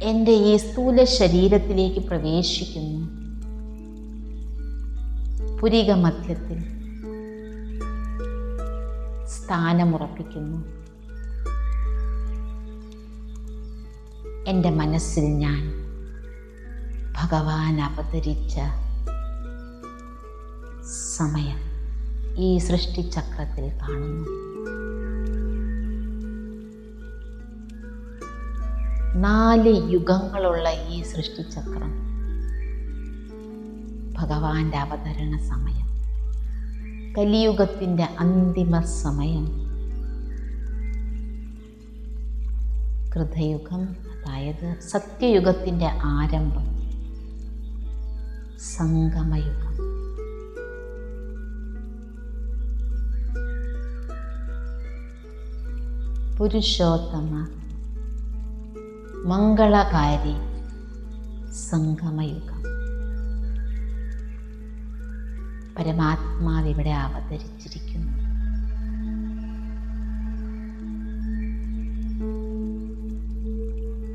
എൻ്റെ ഈ സ്ഥൂല ശരീരത്തിലേക്ക് പ്രവേശിക്കുന്നു. പുരികമധ്യത്തിൽ സ്ഥാനമുറപ്പിക്കുന്നു. എൻ്റെ മനസ്സിൽ ഞാൻ ഭഗവാൻ അവതരിച്ച സമയം ഈ സൃഷ്ടിചക്രത്തിൽ കാണുന്നു. 4 യുഗങ്ങളുള്ള ഈ സൃഷ്ടിചക്രം ഭഗവാന്റെ അവതരണ സമയം, കലിയുഗത്തിൻ്റെ അന്തിമ സമയം, കൃതയുഗം അതായത് സത്യയുഗത്തിൻ്റെ ആരംഭം, സംഗമയുഗം. പുരുഷോത്തമ മംഗളകാരി സംഗമയുഗം. പരമാത്മാവ് ഇവിടെ അവതരിച്ചിരിക്കുന്നു.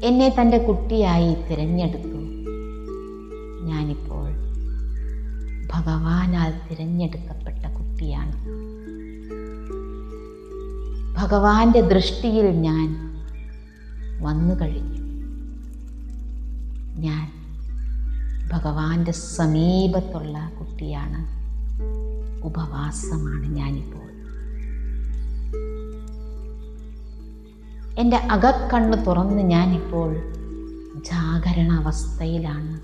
എന്നെ തൻ്റെ കുട്ടിയായി തിരഞ്ഞെടുത്തു. ഞാനിപ്പോൾ ഭഗവാനാൽ തിരഞ്ഞെടുക്കപ്പെട്ട കുട്ടിയാണ്. ഭഗവാന്റെ ദൃഷ്ടിയിൽ ഞാൻ വന്നു കഴിഞ്ഞു. ഞാൻ ഭഗവാന്റെ സമീപത്തുള്ള കുട്ടിയാണ്. ഉപവാസമാണ് ഞാനിപ്പോൾ. എൻ്റെ അകക്കണ്ണ് തുറന്ന് ഞാനിപ്പോൾ ജാഗരണ അവസ്ഥയിലാണ്.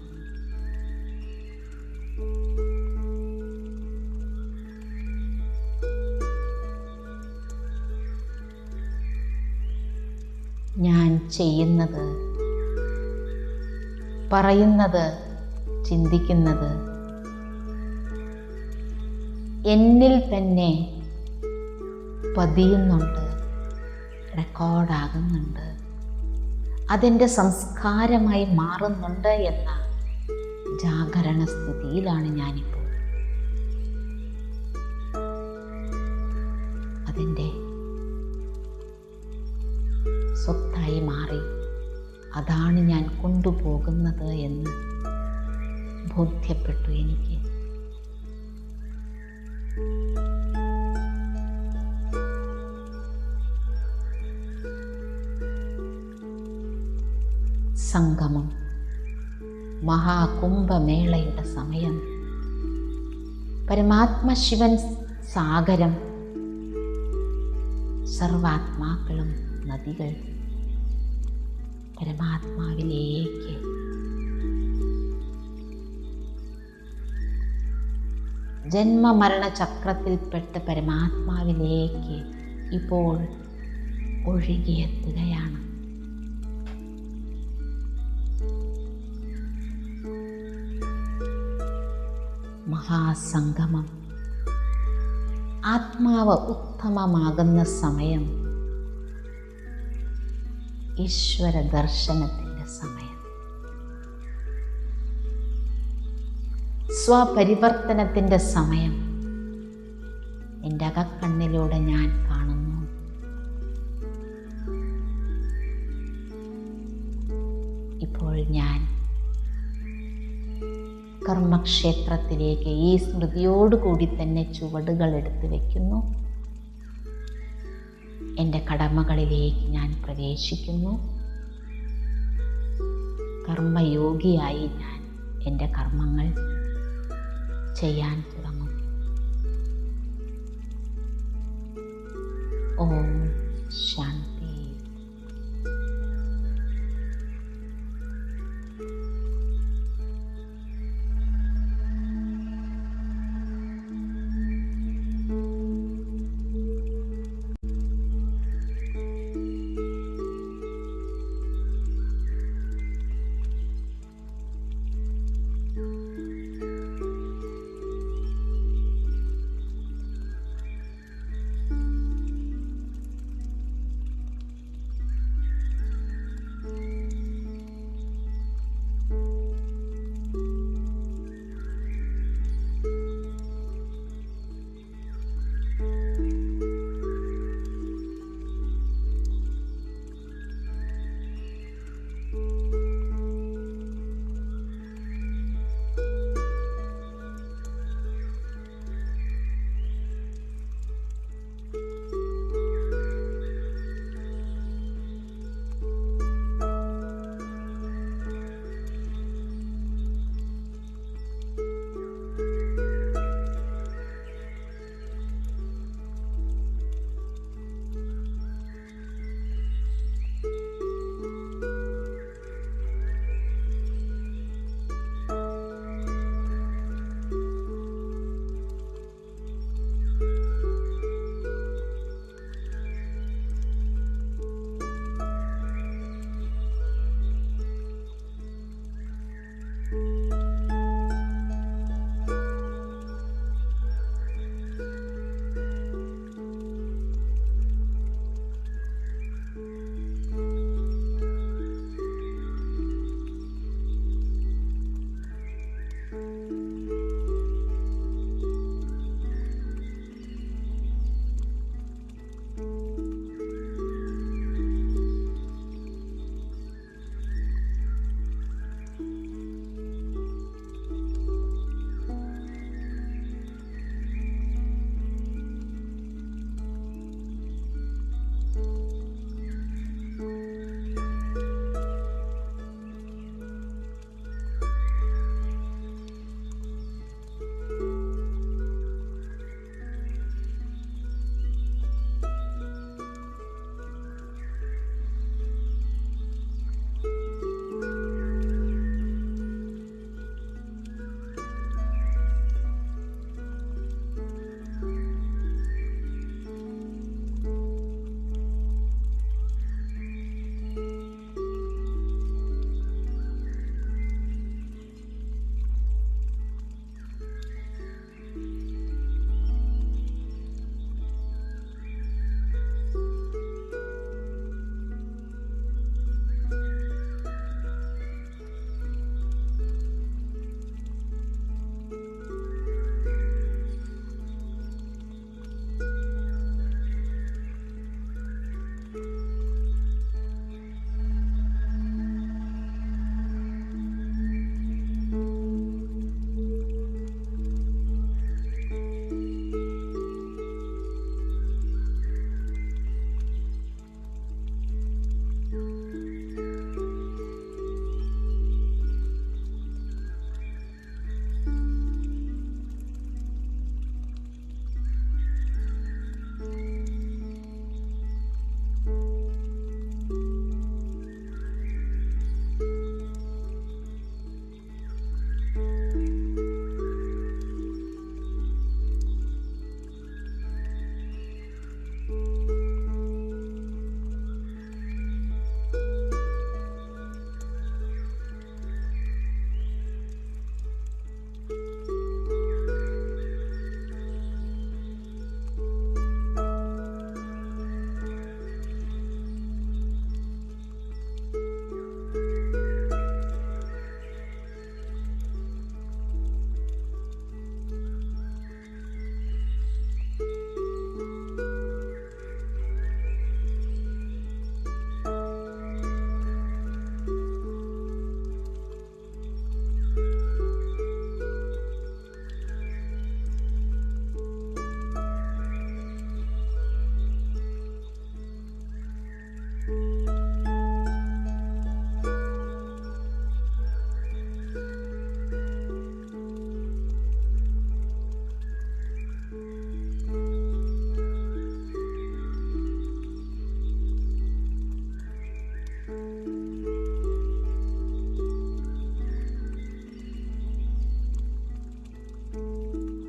ഞാൻ ചെയ്യുന്നത്, പറയുന്നത്, ചിന്തിക്കുന്നത് എന്നിൽ തന്നെ പതിയുന്നുണ്ട്, റെക്കോർഡാകുന്നുണ്ട്, അതെൻ്റെ സംസ്കാരമായി മാറുന്നുണ്ട് എന്ന ജാഗരണ സ്ഥിതിയിലാണ് ഞാനിപ്പോൾ. അതെൻ്റെ സ്വത്തായി മാറി. അതാണ് ഞാൻ കൊണ്ടുപോകുന്നത് എന്ന് ബോധ്യപ്പെട്ടു എനിക്ക്. സംഗമം, മഹാകുംഭമേളയുടെ സമയം, പരമാത്മശിവൻ സാഗരം, സർവാത്മാക്കളും നദികൾ പരമാത്മാവിലേക്ക് ജന്മമരണ ചക്രത്തിൽപ്പെട്ട് പരമാത്മാവിലേക്ക് ഇപ്പോൾ ഒഴുകിയെത്തുകയാണ്. മഹാസംഗമം, ആത്മാവ് ഉത്തമമാകുന്ന സമയം, ഈശ്വര ദർശനത്തിൻ്റെ സമയം, സ്വപരിവർത്തനത്തിൻ്റെ സമയം എൻ്റെ അകക്കണ്ണിലൂടെ ഞാൻ കാണുന്നു. ഇപ്പോൾ ഞാൻ കർമ്മക്ഷേത്രത്തിലേക്ക് ഈ സ്മൃതിയോടുകൂടി തന്നെ ചുവടുകൾ എടുത്തു വയ്ക്കുന്നു. എൻ്റെ കടമകളിലേക്ക് ഞാൻ പ്രവേശിക്കുന്നു. കർമ്മയോഗിയായി ഞാൻ എൻ്റെ കർമ്മങ്ങൾ ചെയ്യാൻ തുടങ്ങും. ഓം ശാന്തി.